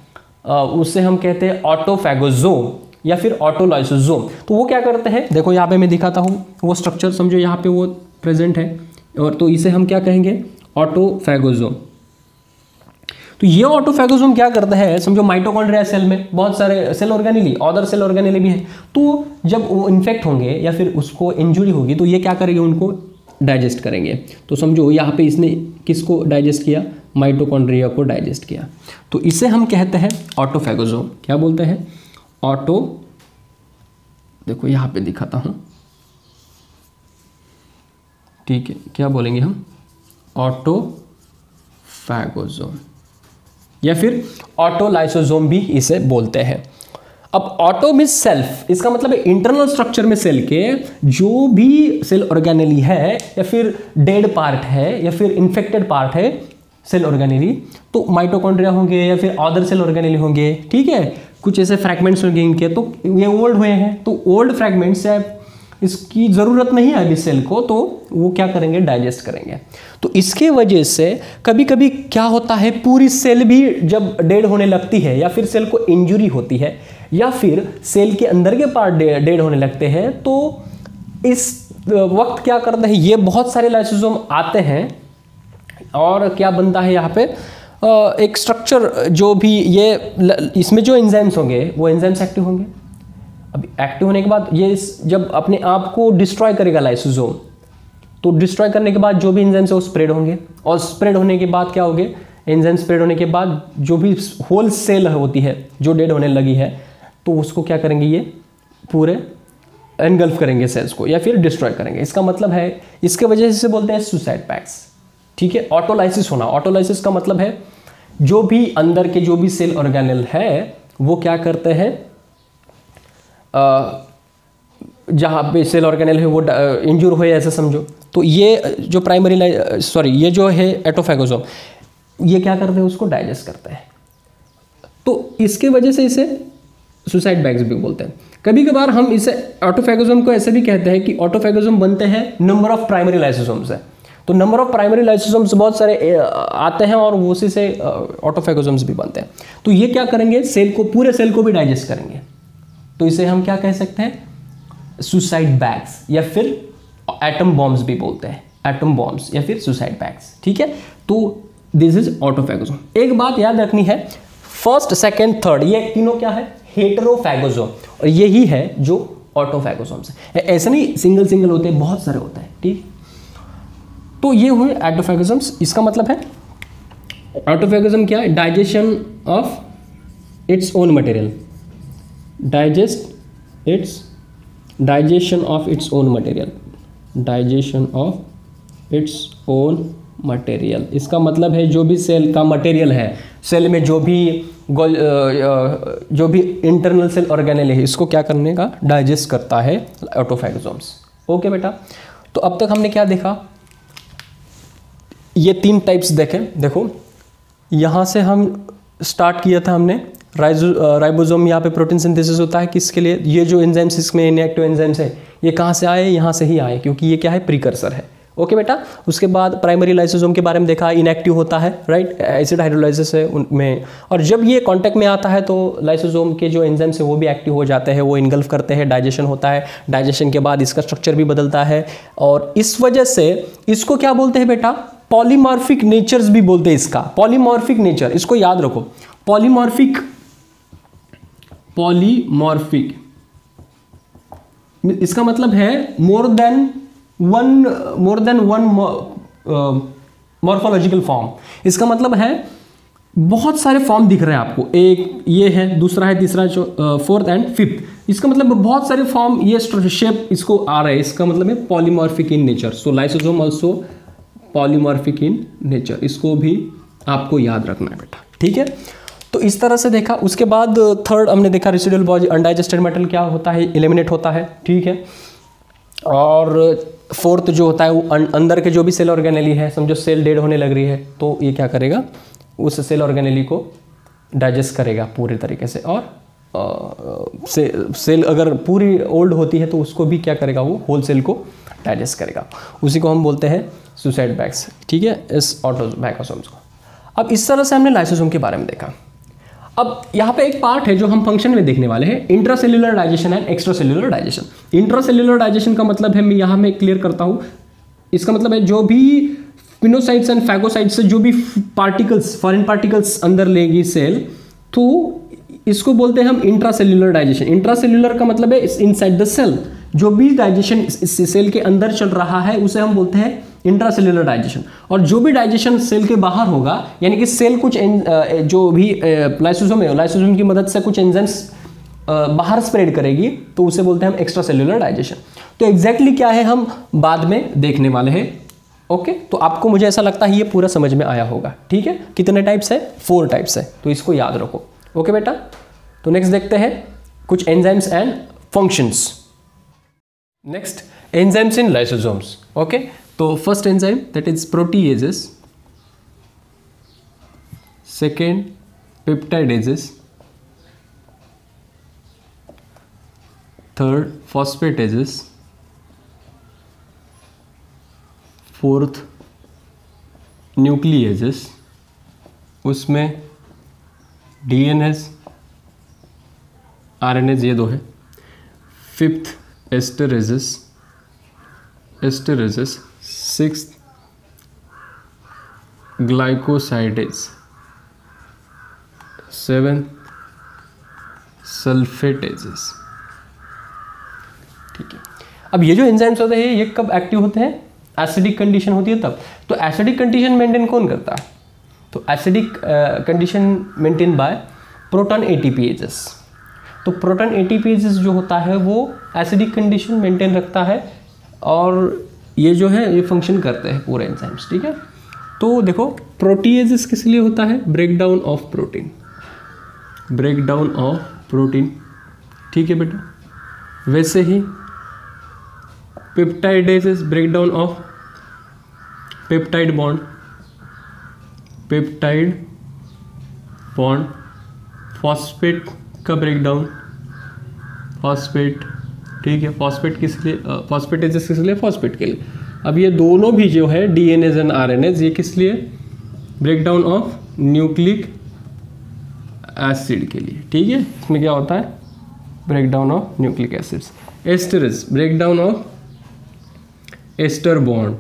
Speaker 1: उससे हम कहते हैं ऑटोफैगोसोम या फिर ऑटोलाइसोसोम। तो वो क्या करते हैं, देखो यहाँ पे मैं दिखाता हूँ वो स्ट्रक्चर, समझो यहाँ पे वो प्रेजेंट है, और तो इसे हम क्या कहेंगे, ऑटोफैगोसोम। तो ये ऑटोफैगोसोम क्या करता है, समझो माइटोकॉन्ड्रिया सेल में बहुत सारे cell organelle, other cell organelle भी है, तो जब वो इन्फेक्ट होंगे या फिर उसको इंजुरी होगी तो ये क्या करेंगे, उनको डाइजेस्ट करेंगे। तो समझो यहाँ पे इसने किसको डाइजेस्ट किया, माइटोकॉन्ड्रिया को डाइजेस्ट किया, तो इसे हम कहते हैं ऑटोफैगोसोम। क्या बोलते हैं, ऑटो, देखो यहाँ पे दिखाता हूँ, ठीक है, क्या बोलेंगे हम, ऑटोफैगोसोम या फिर ऑटोलाइसोसोम भी इसे बोलते हैं। अब ऑटो मीन्स सेल्फ, इसका मतलब है इंटरनल स्ट्रक्चर में सेल के जो भी सेल ऑर्गेनेली है या फिर डेड पार्ट है या फिर इन्फेक्टेड पार्ट है सेल ऑर्गेनेली, तो माइटोकॉन्ड्रिया होंगे या फिर अदर सेल ऑर्गेनेली होंगे, ठीक है, कुछ ऐसे फ्रैगमेंट्स होंगे इनके, तो ये ओल्ड हुए हैं, तो ओल्ड फ्रैगमेंट्स है, इसकी ज़रूरत नहीं है अभी सेल को, तो वो क्या करेंगे, डाइजेस्ट करेंगे। तो इसके वजह से कभी कभी क्या होता है, पूरी सेल भी जब डेड होने लगती है या फिर सेल को इंजुरी होती है या फिर सेल के अंदर के पार्ट डेड होने लगते हैं, तो इस वक्त क्या करते हैं, ये बहुत सारे लाइसोसोम आते हैं और क्या बनता है यहाँ पे एक स्ट्रक्चर, जो भी ये इसमें जो एंजाइम्स होंगे वो एंजाइम्स एक्टिव होंगे। अब एक्टिव होने के बाद ये जब अपने आप को डिस्ट्रॉय करेगा लाइसोसोम, तो डिस्ट्रॉय करने के बाद जो भी एंजाइम्स है वो स्प्रेड होंगे, और स्प्रेड होने के बाद क्या होंगे, एंजाइम स्प्रेड होने के बाद जो भी होल सेल होती है जो डेड होने लगी है, तो उसको क्या करेंगे, ये पूरे एनगल्फ करेंगे सेल्स को, या फिर डिस्ट्रॉय करेंगे। इसका मतलब है, इसके वजह से बोलते हैं सुसाइड पैक्स। ठीक है, ऑटोलाइसिस होना, ऑटोलाइसिस का मतलब है जो भी अंदर के जो भी सेल ऑर्गेनेल है वो क्या करते हैं, जहाँ पे सेल ऑर्गेनेल है वो इंजूर हुए ऐसा समझो, तो ये जो ये जो है एटोफेगोसोम, ये क्या करते हैं, उसको डाइजेस्ट करते हैं। तो इसके वजह से इसे सुसाइड बैग्स भी बोलते हैं। कभी कभार हम इसे ऑटोफेगोसोम को ऐसे भी कहते हैं कि ऑटोफेगोसोम बनते हैं नंबर ऑफ प्राइमरी लाइसोसोम से। तो नंबर ऑफ प्राइमरी लाइसोसोम्स बहुत सारे आते हैं और उसी से ऑटोफेगोसोम्स भी बनते हैं। तो ये क्या करेंगे, सेल को, पूरे सेल को भी डाइजेस्ट करेंगे। तो इसे हम क्या कह सकते हैं, सुसाइड बैग्स, या फिर एटम बॉम्ब्स भी बोलते हैं, एटम बॉम्ब्स या फिर सुसाइड बैग्स। ठीक है, तो दिस इज ऑटोफेगोसोम। एक बात याद रखनी है, फर्स्ट, सेकेंड, थर्ड, ये तीनों क्या है, हेटेरोफेगोसोम, और यही है जो ऑटोफेगोसोम्स है। ऐसे नहीं सिंगल सिंगल होते हैं, बहुत सारे होते हैं। ठीक, तो ये हुए एटोफेगोसोम्स। इसका मतलब है ऑटोफेगोसम क्या है, digestion of its own material, digestion of its own material, digestion of its own material. इसका मतलब है जो भी सेल का मटेरियल है, सेल में जो भी इंटरनल सेल ऑर्गेनेल है, इसको क्या करने का, डाइजेस्ट करता है ऑटोफेगोसोम्स। ओके बेटा, तो अब तक हमने क्या देखा, ये 3 टाइप्स देखे। देखो यहाँ से हम स्टार्ट किया था हमने, राइबोसोम, यहाँ पे प्रोटीन सिंथेसिस होता है किसके लिए, ये जो एंजाइम्स इसमें इनएक्टिव एंजाइम्स है ये कहाँ से आए, यहाँ से ही आए, क्योंकि ये क्या है, प्रीकर्सर है। ओके बेटा, उसके बाद प्राइमरी लाइसोसोम के बारे में देखा, इनएक्टिव होता है, राइट, एसिड हाइड्रोलाइसिस है उनमें, और जब ये कांटेक्ट में आता है तो लाइसोसोम के जो एंजाइम्स है वो भी एक्टिव हो जाते हैं, वो इनगल्फ करते हैं, डाइजेशन होता है, डाइजेशन के बाद इसका स्ट्रक्चर भी बदलता है, और इस वजह से इसको क्या बोलते हैं बेटा, पॉलीमॉर्फिक नेचर्स भी बोलते हैं इसका, पॉलीमॉर्फिक नेचर, इसको याद रखो, पॉलीमॉर्फिक इसका मतलब है more than one morphological form. इसका मतलब है बहुत सारे फॉर्म दिख रहे हैं आपको, एक ये है, दूसरा है, तीसरा, फोर्थ एंड फिफ्थ। इसका मतलब बहुत सारे फॉर्म, ये शेप इसको आ रहा है, इसका मतलब है polymorphic in nature. So lysosome also polymorphic in nature, इसको भी आपको याद रखना है बेटा। ठीक है, तो इस तरह से देखा। उसके बाद थर्ड हमने देखा, रेसिडुअल बॉडी, अनडाइजेस्टेड मेटल क्या होता है, एलिमिनेट होता है। ठीक है, और फोर्थ जो होता है वो अंदर के जो भी सेल ऑर्गेनेली है, समझो सेल डेड होने लग रही है, तो ये क्या करेगा, उस सेल ऑर्गेनेली को डाइजेस्ट करेगा पूरे तरीके से, और सेल अगर पूरी ओल्ड होती है तो उसको भी क्या करेगा, वो होल सेल को डाइजेस्ट करेगा। उसी को हम बोलते हैं सुसाइड बैग्स। ठीक है, इस ऑटोफेगोसोम्स को। अब इस तरह से हमने लाइसोसोम के बारे में देखा। अब यहाँ पे एक पार्ट है जो हम फंक्शन में देखने वाले हैं, intracellular digestion and extracellular digestion. Intracellular digestion का मतलब है, मैं यहाँ में क्लियर करता हूँ, इसका मतलब है जो भी स्पिनोसाइट्स एंड फैगोसाइट्स से जो भी पार्टिकल्स, फॉरेन पार्टिकल्स अंदर लेगी सेल, तो इसको बोलते हैं हम इंट्रासेल्युलर डाइजेशन। इंट्रासेल्युलर का मतलब है इनसाइड द सेल, जो भी डाइजेशन इस सेल के अंदर चल रहा है उसे हम बोलते हैं इंट्रासेल्युलर डाइजेशन। और जो भी डाइजेशन सेल के बाहर होगा, यानी कि सेल कुछ जो भी लाइसोसोम है, लाइसोसोम की मदद से कुछ एंजाइम्स बाहर स्प्रेड करेगी, तो उसे बोलते हैं हम एक्स्ट्रासेल्युलर डाइजेशन। तो एग्जैक्टली क्या है हम बाद में देखने वाले हैं। ओके, तो आपको, मुझे ऐसा लगता है ये पूरा समझ में आया होगा। ठीक है, कितने टाइप्स है, 4 टाइप्स है, तो इसको याद रखो। ओके बेटा, तो नेक्स्ट देखते हैं कुछ enzymes and functions. Next, enzymes in lysosomes. Okay, तो first enzyme that is proteases, second peptidases, third phosphatases, fourth nucleases, उसमें डीएनएस, आरएनएस, ये 2 है। Fifth esterases, esterases, 6 glycosidase, 7 sulphatases. ठीक है, अब ये जो एंजाइम्स होते हैं ये कब एक्टिव होते हैं? एसिडिक कंडीशन होती है तब। तो एसिडिक कंडीशन मेंटेन कौन करता है? तो acidic condition maintain by proton ATPases. तो प्रोटॉन एटीपीएजेस जो होता है वो एसिडिक कंडीशन मेंटेन रखता है और ये जो है ये फंक्शन करते हैं पूरे एंजाइम्स। ठीक है, तो देखो प्रोटीएजेस किस लिए होता है? Breakdown of protein, breakdown of protein. ठीक है बेटा, वैसे ही peptidases, breakdown of peptide bond, peptide bond. Phosphate का ब्रेकडाउन, फॉस्फेट। ठीक है, फॉस्फेट किस लिए? फॉस्फेटेजेस किस लिए? फॉस्फेट के लिए। अब ये दोनों भी जो है डीएनएज एंड आरएनएज, ये किस लिए? ब्रेकडाउन ऑफ न्यूक्लिक एसिड के लिए। ठीक है, इसमें क्या होता है? Breakdown of nucleic acids. Esterase, breakdown of ester bond,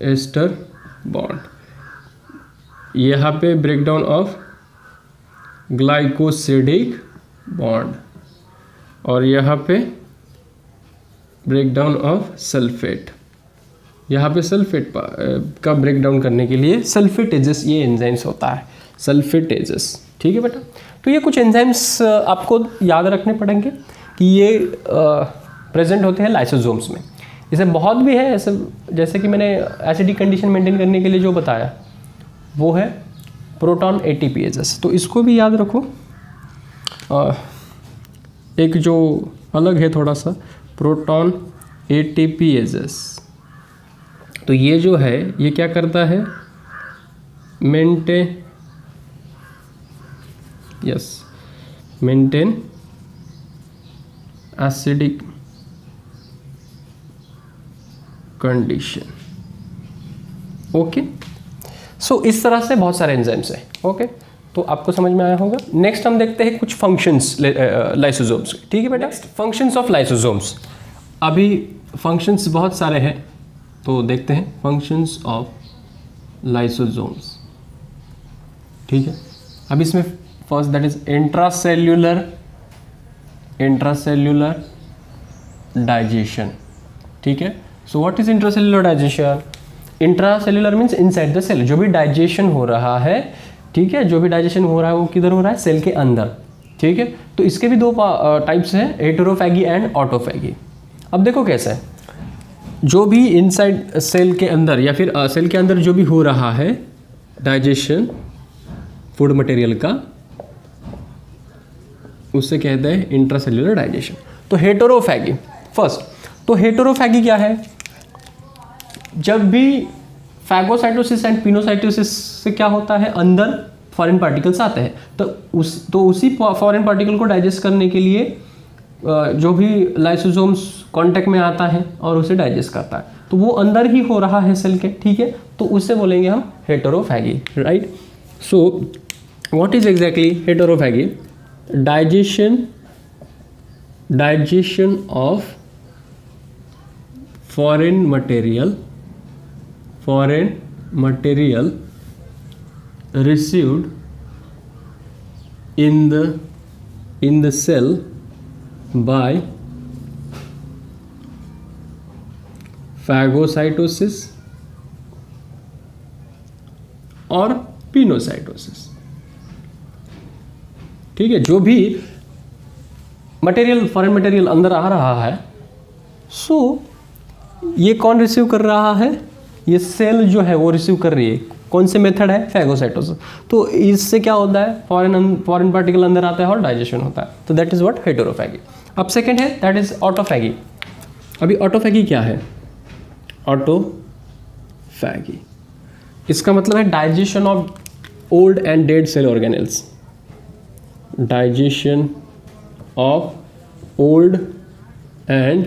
Speaker 1: ester bond. यहाँ पे ब्रेकडाउन ऑफ ग्लाइकोसिडिक बॉन्ड और यहाँ पे ब्रेकडाउन ऑफ सल्फेट। यहाँ पे सल्फेट का ब्रेकडाउन करने के लिए सल्फेटेजेस ये एंजाइम्स होता है, सल्फेटेजेस। ठीक है बेटा, तो ये कुछ एंजाइम्स आपको याद रखने पड़ेंगे कि ये प्रेजेंट होते हैं लाइसोसोम्स में। इसे बहुत भी है ऐसे, जैसे कि मैंने एसिडिक कंडीशन मेंटेन करने के लिए जो बताया वो है प्रोटॉन एटीपीएजेस, तो इसको भी याद रखो। एक जो अलग है थोड़ा सा, प्रोटॉन एटीपीएजेस, तो ये जो है ये क्या करता है? Maintain acidic condition. ओके, सो इस तरह से बहुत सारे एंजाइम्स हैं। ओके, तो आपको समझ में आया होगा। नेक्स्ट हम देखते हैं कुछ फंक्शंस लाइसोसोम्स के। ठीक है बेटा, फंक्शंस ऑफ लाइसोसोम्स। अभी फंक्शंस बहुत सारे हैं, तो देखते हैं फंक्शंस ऑफ लाइसोसोम्स। ठीक है, अब इसमें first that is intracellular digestion. ठीक है, so what is intracellular digestion? Intracellular means inside the cell, जो भी डाइजेशन हो रहा है। ठीक है, जो भी डाइजेशन हो रहा है वो किधर हो रहा है? सेल के अंदर। ठीक है, तो इसके भी दो टाइप्स हैं, हेटेरोफैगी एंड ऑटोफैगी। अब देखो कैसे है, जो भी इनसाइड सेल के अंदर या फिर सेल के अंदर जो भी हो रहा है डाइजेशन फूड मटेरियल का, उससे कहते हैं इंट्रासेल्युलर डाइजेशन। तो हेटेरोफैगी फर्स्ट, तो हेटेरोफैगी क्या है? जब भी फैगोसाइटोसिस एंड पिनोसाइटोसिस से क्या होता है? अंदर फॉरेन पार्टिकल्स आते हैं, तो उसी फॉरेन पार्टिकल को डाइजेस्ट करने के लिए जो भी लाइसोसोम्स कांटेक्ट में आता है और उसे डाइजेस्ट करता है, तो वो अंदर ही हो रहा है सेल के। ठीक है, तो उससे बोलेंगे हम heterophagy, right. So what is exactly heterophagy? Digestion of foreign material received in the cell by phagocytosis और पिनोसाइटोसिस। ठीक है, जो भी मटेरियल फॉरेन मटेरियल अंदर आ रहा है, सो ये कौन रिसीव कर रहा है? ये सेल जो है वो रिसीव कर रही है। कौन से मेथड है? फैगोसाइटोसिस। तो इससे क्या होता है? फॉरेन पार्टिकल अंदर आता है और डाइजेशन होता है, तो दैट इज व्हाट हेटेरोफैगी। अब सेकंड है दैट इज ऑटोफैगी। अभी ऑटोफैगी क्या है? ऑटोफैगी इसका मतलब है digestion of old and dead cell organelles. Digestion of old and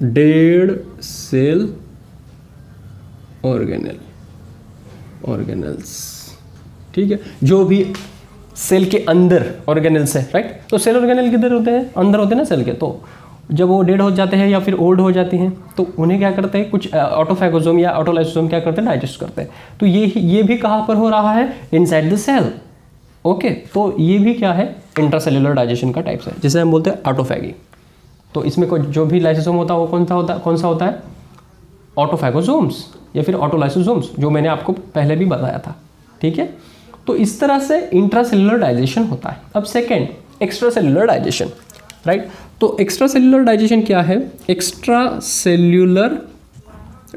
Speaker 1: dead cell organelles. ठीक है, जो भी सेल के अंदर ऑर्गेनल्स है, राइट। तो सेल ऑर्गेनल किधर होते हैं? अंदर होते हैं ना सेल के, तो जब वो डेड हो जाते हैं या फिर ओल्ड हो जाती हैं तो उन्हें क्या करते हैं, कुछ ऑटोफैगोसोम या ऑटोलाइसोसोम क्या करते हैं, डाइजेस्ट करते हैं। तो ये भी कहाँ पर हो रहा है, इनसाइड द सेल। ओके, तो ये भी क्या है, इंट्रासेल्युलर डाइजेशन का टाइप्स है, जिसे हम बोलते हैं ऑटोफैगी। तो इसमें जो भी लाइसोसोम होता है वो कौन सा होता है, ऑटोफैगोसोम्स या फिर ऑटोलाइसोसोम्स, जो मैंने आपको पहले भी बताया था। ठीक है, तो इस तरह से इंट्रासेल्युलर डाइजेशन होता है। अब second, extra cellular digestion, right. तो एक्स्ट्रा सेल्युलर डाइजेशन क्या है, एक्स्ट्रा सेल्युलर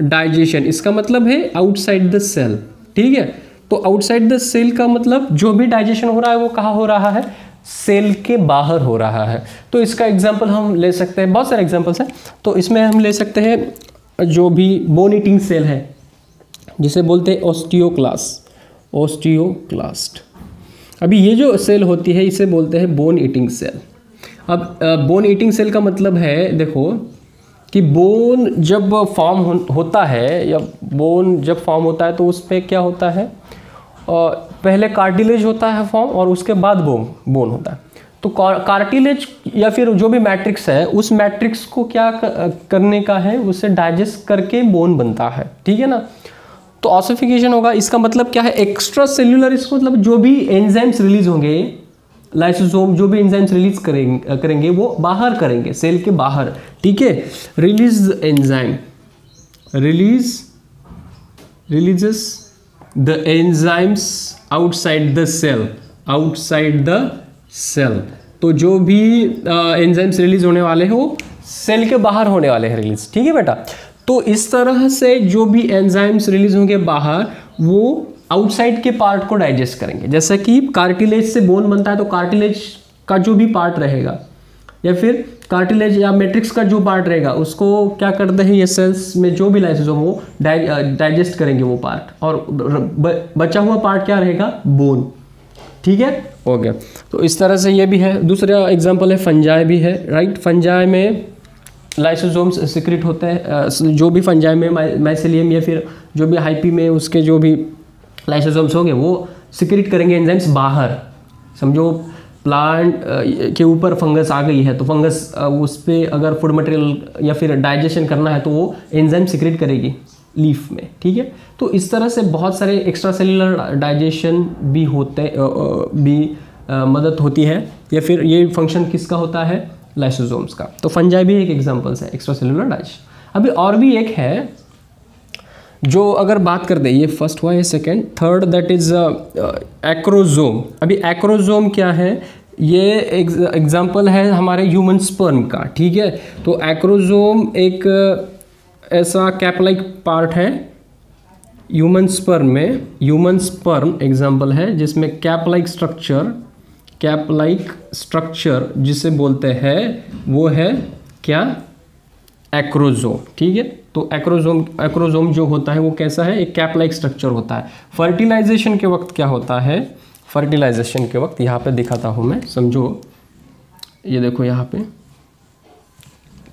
Speaker 1: डाइजेशन इसका मतलब है आउटसाइड द सेल। ठीक है, तो आउटसाइड द सेल का मतलब जो भी डाइजेशन हो रहा है वो कहाँ हो रहा है, सेल के बाहर हो रहा है। तो इसका एग्जांपल हम ले सकते हैं, बहुत सारे एग्जांपल्स हैं। तो इसमें हम ले सकते हैं जो भी बोन ईटिंग सेल है, जिसे बोलते हैं ओस्टियोक्लास्ट। अभी ये जो सेल होती है इसे बोलते हैं बोन ईटिंग सेल। अब बोन ईटिंग सेल का मतलब है, देखो कि बोन जब फॉर्म होता है या बोन जब फॉर्म होता है तो उस पर क्या होता है, पहले कार्टिलेज होता है फॉर्म और उसके बाद बोन होता है। तो कार्टिलेज या फिर जो भी मैट्रिक्स है उस मैट्रिक्स को क्या करने का है, उसे डाइजेस्ट करके बोन बनता है। ठीक है ना, तो ऑसिफिकेशन होगा। इसका मतलब क्या है, एक्स्ट्रा सेल्यूलर, इसका मतलब जो भी एंजाइम्स रिलीज होंगे, लाइसोसोम जो भी एंजाइम्स रिलीज करेंगे वो बाहर करेंगे, सेल के बाहर। ठीक है, releases the enzymes outside the cell. तो जो भी एंजाइम्स रिलीज होने वाले हैं वो सेल के बाहर होने वाले हैं रिलीज। ठीक है बेटा, तो इस तरह से जो भी एंजाइम्स रिलीज होंगे बाहर, वो आउटसाइड के पार्ट को डाइजेस्ट करेंगे। जैसे कि कार्टिलेज से बोन बनता है, तो कार्टिलेज का जो भी पार्ट रहेगा या फिर कार्टिलेज या मैट्रिक्स का जो पार्ट रहेगा उसको क्या करते हैं, ये सेल्स में जो भी लाइसोसोम हो डाइजेस्ट करेंगे वो पार्ट, और बचा हुआ पार्ट क्या रहेगा, बोन। ठीक है, हो गया। तो इस तरह से ये भी है। दूसरा एग्जांपल है फंजाई भी है, राइट। फंजाई में लाइसोसोम्स सिक्रेट होते हैं, जो भी फंजाई में माइसेलियम या फिर जो भी हाइपी में उसके जो भी लाइसोसोम्स होंगे वो सिक्रेट करेंगे एंजाइम्स बाहर। समझो प्लांट के ऊपर फंगस आ गई है, तो फंगस उस पर अगर फूड मटेरियल या फिर डाइजेशन करना है तो वो एंजाइम सिक्रेट करेगी लीफ में। ठीक है, तो इस तरह से बहुत सारे एक्स्ट्रा सेल्युलर डाइजेशन भी मदद होती है, या फिर ये फंक्शन किसका होता है, लाइसोसोम्स का। तो फंजाई भी एक एग्जांपल्स है एक्स्ट्रा सेल्युलर डाइजेशन। अभी और भी एक है जो अगर बात कर दे, ये फर्स्ट हुआ, ये second, third that is acrosome. अभी एक्रोजोम क्या है, ये एग्जांपल है हमारे ह्यूमन स्पर्म का। ठीक है, तो एक्रोजोम एक ऐसा कैप लाइक पार्ट है ह्यूमन स्पर्म में, ह्यूमन स्पर्म एग्जांपल है जिसमें कैप लाइक स्ट्रक्चर जिसे बोलते हैं वो है क्या, एक्रोजोम। ठीक है, तो एक्रोजोम जो होता है वो कैसा है, एक कैप लाइक स्ट्रक्चर होता है। फर्टिलाइजेशन के वक्त क्या होता है, फर्टिलाइजेशन के वक्त यहाँ पे दिखाता हूँ मैं, समझो, ये देखो यहाँ पे।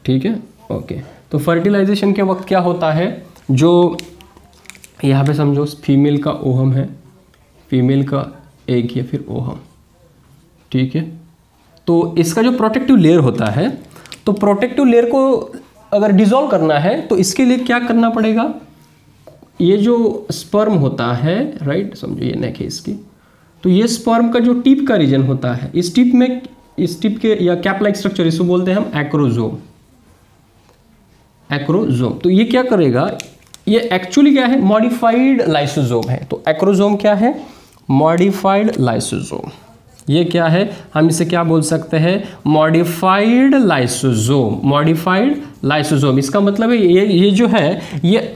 Speaker 1: ठीक है, ओके। तो फर्टिलाइजेशन के वक्त क्या होता है, जो यहाँ पे समझो फीमेल का ओहम है, फीमेल का एग या फिर ओहम। ठीक है, तो इसका जो प्रोटेक्टिव लेयर होता है, तो प्रोटेक्टिव लेयर को अगर डिसॉल्व करना है तो इसके लिए क्या करना पड़ेगा, ये जो स्पर्म होता है, राइट, समझो ये नेक है इसकी, तो ये स्पर्म का जो टिप का रीजन होता है, इस टिप के या कैप लाइक स्ट्रक्चर, इसको बोलते हैं हम एक्रोजोम। तो ये क्या करेगा, ये एक्चुअली क्या है, मॉडिफाइड लाइसोसोम है। तो एक्रोजोम क्या है, मॉडिफाइड लाइसोसोम। ये क्या है, हम इसे क्या बोल सकते हैं, मॉडिफाइड लाइसोसोम। इसका मतलब है ये जो है, ये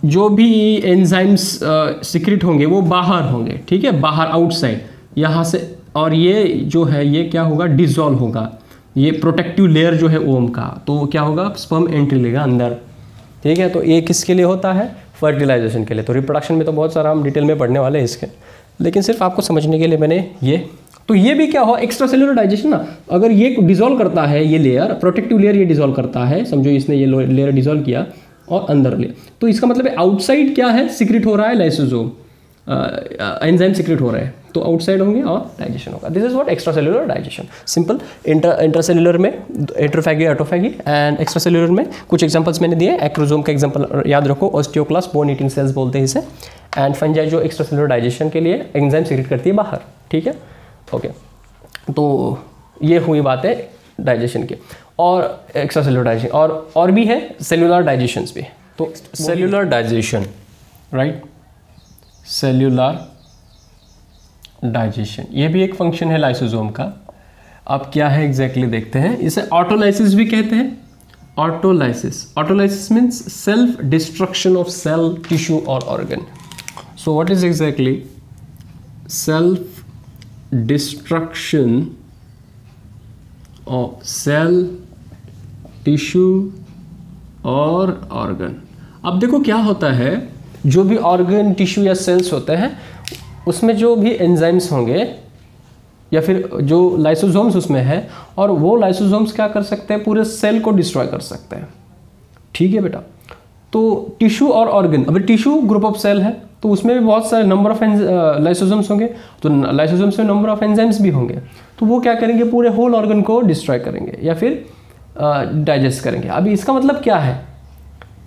Speaker 1: जो भी एंजाइम्स सिक्रेट होंगे वो बाहर होंगे। ठीक है, बाहर, आउटसाइड यहाँ से, और ये जो है ये क्या होगा, डिसॉल्व होगा, ये प्रोटेक्टिव लेयर जो है ओम का, तो क्या होगा, स्पर्म एंट्री लेगा अंदर। ठीक है, तो ये किसके लिए होता है, फर्टिलाइजेशन के लिए। तो रिप्रोडक्शन में तो बहुत सारा हम डिटेल में पढ़ने वाले हैं इसके, लेकिन सिर्फ आपको समझने के लिए मैंने ये, तो ये भी क्या हो, एक्स्ट्रा सेल्युलर डाइजेशन ना। अगर ये डिसॉल्व करता है, ये लेयर, प्रोटेक्टिव लेयर ये डिसॉल्व करता है, समझो इसने ये लेयर डिसॉल्व किया और अंदर ले, तो इसका मतलब आउटसाइड क्या है, सीक्रेट हो रहा है लाइसोसोम, एंजाइम सीक्रेट हो रहा है। तो आउटसाइड होंगे और डाइजेशन होगा। This is what extra cellular digestion. Simple. Intracellular में एट्रोफैगी, ऑटोफैगी, एंड एक्स्ट्रा सेल्यूलर में कुछ एग्जांपल्स मैंने दिए। एक्रोसोम का एग्जांपल याद रखो, ऑस्टियोक्लास्ट, बोन ईटिंग सेल्स बोलते हैं इसे। एंड फंजाई जो एक्स्ट्रा सेल्यूलर डाइजेशन के लिए एंजाइम सीक्रेट करती है बाहर, ठीक है, ओके। तो ये हुई बात है डाइजेशन की। और एक्स्ट्रा सेल्यूलर डाइजेशन और भी है सेल्यूलर डाइजेशंस भी। तो cellular digestion, right, cellular digestion ये भी एक फंक्शन है लाइसोसोम का। अब क्या है एग्जैक्टली देखते हैं। इसे ऑटोलाइसिस भी कहते हैं। Autolysis means self destruction of cell, tissue और organ. So what is exactly self destruction of cell, tissue और ऑर्गन। अब देखो क्या होता है, जो भी ऑर्गन, टिश्यू या सेल्स होते हैं उसमें जो भी एंजाइम्स होंगे या फिर जो लाइसोसोम्स उसमें है, और वो लाइसोसोम्स क्या कर सकते हैं, पूरे सेल को डिस्ट्रॉय कर सकते हैं, ठीक है बेटा। तो टिश्यू और ऑर्गन, अभी टिश्यू ग्रुप ऑफ सेल है तो उसमें भी बहुत सारे नंबर ऑफ लाइसोसोम्स होंगे, तो लाइसोसोम्स में नंबर ऑफ एंजाइम्स भी होंगे, तो वो क्या करेंगे, पूरे होल ऑर्गन को डिस्ट्रॉय करेंगे या फिर डाइजेस्ट करेंगे। अभी इसका मतलब क्या है,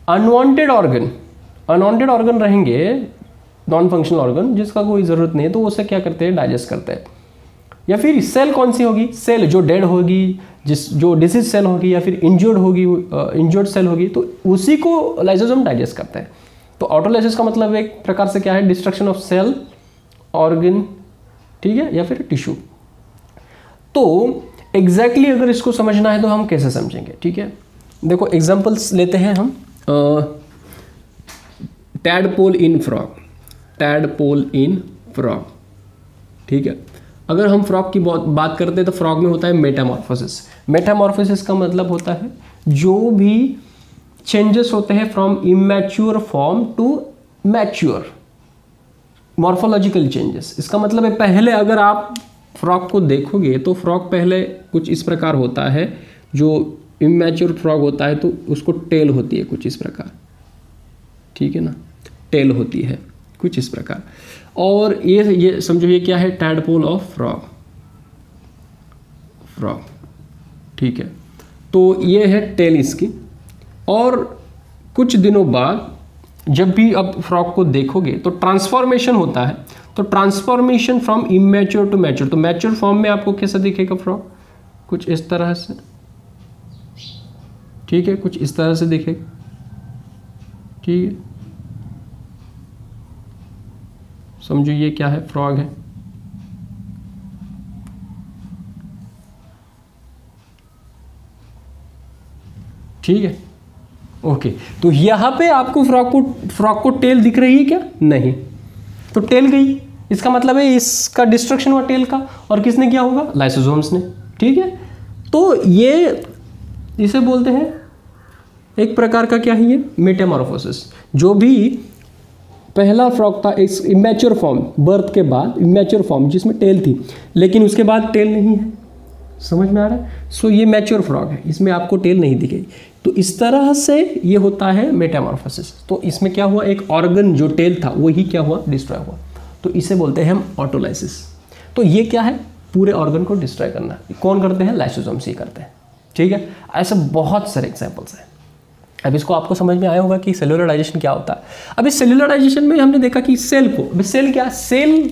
Speaker 1: अनवांटेड ऑर्गन रहेंगे, नॉन फंक्शनल ऑर्गन जिसका कोई ज़रूरत नहीं है, तो उसे क्या करते हैं, डाइजेस्ट करते हैं। या फिर सेल कौन सी होगी, सेल जो डेड होगी, जो डिसीज सेल होगी या फिर इंजर्ड होगी, इंजर्ड सेल होगी, तो उसी को लाइसोसोम डाइजेस्ट करते हैं। तो ऑटोलाइसिस का मतलब एक प्रकार से क्या है, डिस्ट्रक्शन ऑफ सेल, ऑर्गन, ठीक है, या फिर टिश्यू। तो एग्जैक्टली अगर इसको समझना है तो हम कैसे समझेंगे, ठीक है। देखो एग्जांपल्स लेते हैं हम। टैडपोल इन फ्रॉग, टैडपोल इन फ्रॉग, ठीक है। अगर हम फ्रॉग की बात करते हैं तो फ्रॉग में होता है मेटामॉर्फोसिस। मेटामॉर्फोसिस का मतलब होता है जो भी चेंजेस होते हैं from immature form to mature, morphological changes. इसका मतलब है पहले अगर आप फ्रॉग को देखोगे तो फ्रॉग पहले कुछ इस प्रकार होता है, जो इमैच्योर फ्रॉग होता है तो उसको टेल होती है कुछ इस प्रकार, ठीक है ना, टेल होती है कुछ इस प्रकार। और ये समझो ये क्या है, टैडपोल ऑफ फ्रॉग, ठीक है। तो ये है टेल इसकी। और कुछ दिनों बाद जब भी अब फ्रॉग को देखोगे तो ट्रांसफॉर्मेशन होता है, तो transformation from immature to mature. तो मैच्योर फॉर्म में आपको कैसा दिखेगा फ्रॉग, कुछ इस तरह से, ठीक है, कुछ इस तरह से दिखेगा, ठीक है। समझो ये क्या है, फ्रॉग है, ठीक है, ओके। तो यहां पे आपको फ्रॉग को टेल दिख रही है क्या, नहीं, तो टेल गई, इसका मतलब है इसका डिस्ट्रक्शन हुआ टेल का, और किसने किया होगा, लाइसोसोम्स ने, ठीक है। तो ये इसे बोलते हैं एक प्रकार का क्या है, ये मेटामॉर्फोसिस। जो भी पहला फ्रॉग था एक इमैच्योर फॉर्म, बर्थ के बाद इमैच्योर फॉर्म जिसमें टेल थी, लेकिन उसके बाद टेल नहीं है, समझ में आ रहा है। सो ये मैच्योर फ्रॉग है, इसमें आपको टेल नहीं दिखेगी। तो इस तरह से ये होता है मेटामॉर्फोसिस। तो इसमें क्या हुआ, एक ऑर्गन जो टेल था वही क्या हुआ, डिस्ट्रॉय हुआ, तो इसे बोलते हैं हम ऑटोलाइसिस। तो ये क्या है, पूरे ऑर्गन को डिस्ट्रॉय करना। कौन करते हैं, लाइसोसोम्स ही करते हैं, ठीक है। ऐसे बहुत सारे एग्जाम्पल्स हैं। अब इसको आपको समझ में आया होगा कि सेल्यूलर डाइजेशन क्या होता है। अब इस सेल्यूलर डाइजेशन में हमने देखा कि सेल को, अभी सेल क्या, सेल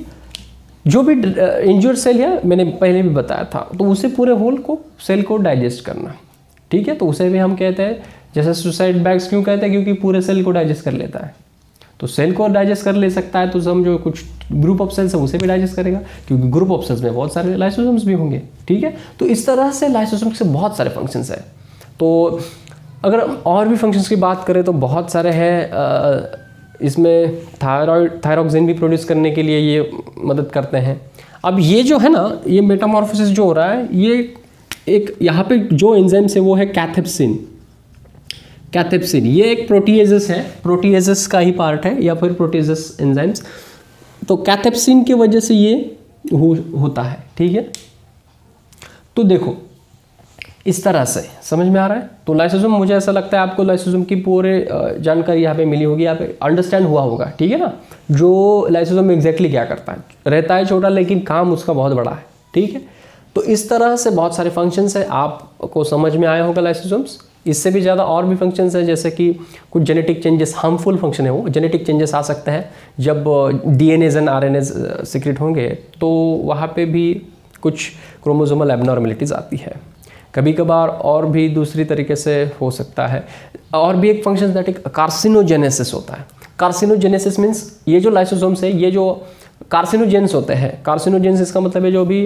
Speaker 1: जो भी इंज्योर्ड सेल है, मैंने पहले भी बताया था, तो उसे पूरे होल को, सेल को डाइजेस्ट करना, ठीक है। तो उसे भी हम कहते हैं, जैसे सुसाइड बैग्स क्यों कहते हैं, क्योंकि पूरे सेल को डाइजेस्ट कर लेता है। तो सेल को डाइजेस्ट कर ले सकता है, तो समझो कुछ ग्रुप ऑफ सेल्स है उसे भी डाइजेस्ट करेगा, क्योंकि ग्रुप ऑफ सेल्स में बहुत सारे लाइसोसोम्स भी होंगे, ठीक है। तो इस तरह से लाइसोसोम्स के बहुत सारे फंक्शंस है। तो अगर और भी फंक्शंस की बात करें तो बहुत सारे हैं। इसमें थायरॉक्सिन भी प्रोड्यूस करने के लिए ये मदद करते हैं। अब ये जो है ना, ये मेटामॉर्फोसिस जो हो रहा है, ये एक यहाँ पे जो एंजाइम्स है वो है कैथेप्सिन। कैथेप्सिन ये एक प्रोटीएजेस है, प्रोटीएजेस का ही पार्ट है, या फिर प्रोटीएजेस एंजाइम्स। तो कैथेप्सिन की वजह से ये होता है, ठीक है। तो देखो इस तरह से समझ में आ रहा है। तो लाइसोसोम, मुझे ऐसा लगता है आपको लाइसोसोम की पूरे जानकारी यहाँ पे मिली होगी, यहाँ पे अंडरस्टैंड हुआ होगा, ठीक है ना। जो लाइसोसोम एग्जैक्टली क्या करता है, रहता है छोटा लेकिन काम उसका बहुत बड़ा है, ठीक है। तो इस तरह से बहुत सारे फंक्शंस है, आपको समझ में आया होगा लाइसोसोम्स। इससे भी ज़्यादा और भी फंक्शंस है, जैसे कि कुछ जेनेटिक चेंजेस, हार्मफुल फंक्शन है वो, जेनेटिक चेंजेस आ सकते हैं जब डीएनएज एंड आरएनएज सीक्रेट होंगे, तो वहाँ पे भी कुछ क्रोमोसोमल एबनॉर्मेलिटीज़ आती है कभी कभार, और भी दूसरी तरीके से हो सकता है। और भी एक फंक्शन दैट एक कार्सिनोजेनेसिस होता है। कार्सिनोजेनेसिस मीन्स ये जो लाइसोसोम्स है ये जो कार्सिनोजेंस होते हैं, कार्सिनोजेंस इसका मतलब है जो भी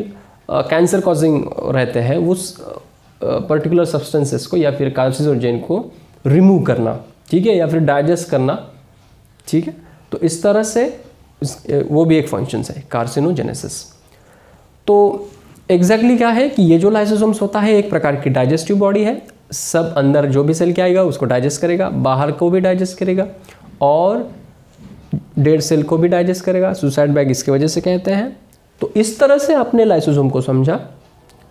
Speaker 1: कैंसर कॉजिंग रहते हैं उस पर्टिकुलर सब्सटेंसेस को या फिर कार्सिनोजेन को रिमूव करना, ठीक है, या फिर डाइजेस्ट करना, ठीक है। तो इस तरह से वो भी एक फंक्शन है कार्सिनोजेनेसिस। तो एग्जैक्टली क्या है कि ये जो लाइसोसोम्स होता है एक प्रकार की डाइजेस्टिव बॉडी है, सब अंदर जो भी सेल क्या आएगा उसको डाइजेस्ट करेगा, बाहर को भी डाइजेस्ट करेगा और डेड सेल को भी डाइजेस्ट करेगा, सुसाइड बैग इसकी वजह से कहते हैं। तो इस तरह से आपने लाइसोसोम को समझा,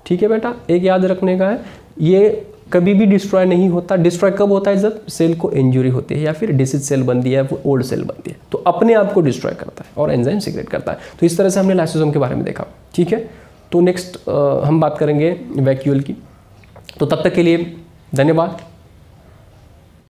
Speaker 1: ठीक है बेटा। एक याद रखने का है, ये कभी भी डिस्ट्रॉय नहीं होता। डिस्ट्रॉय कब होता है, जब सेल को इंजुरी होती है या फिर डिसीज सेल बनती है, वो ओल्ड सेल बनती है, तो अपने आप को डिस्ट्रॉय करता है और एंजाइम सीक्रेट करता है। तो इस तरह से हमने लाइसोसोम के बारे में देखा, ठीक है। तो नेक्स्ट हम बात करेंगे वैक्यूल की। तो तब तक के लिए धन्यवाद।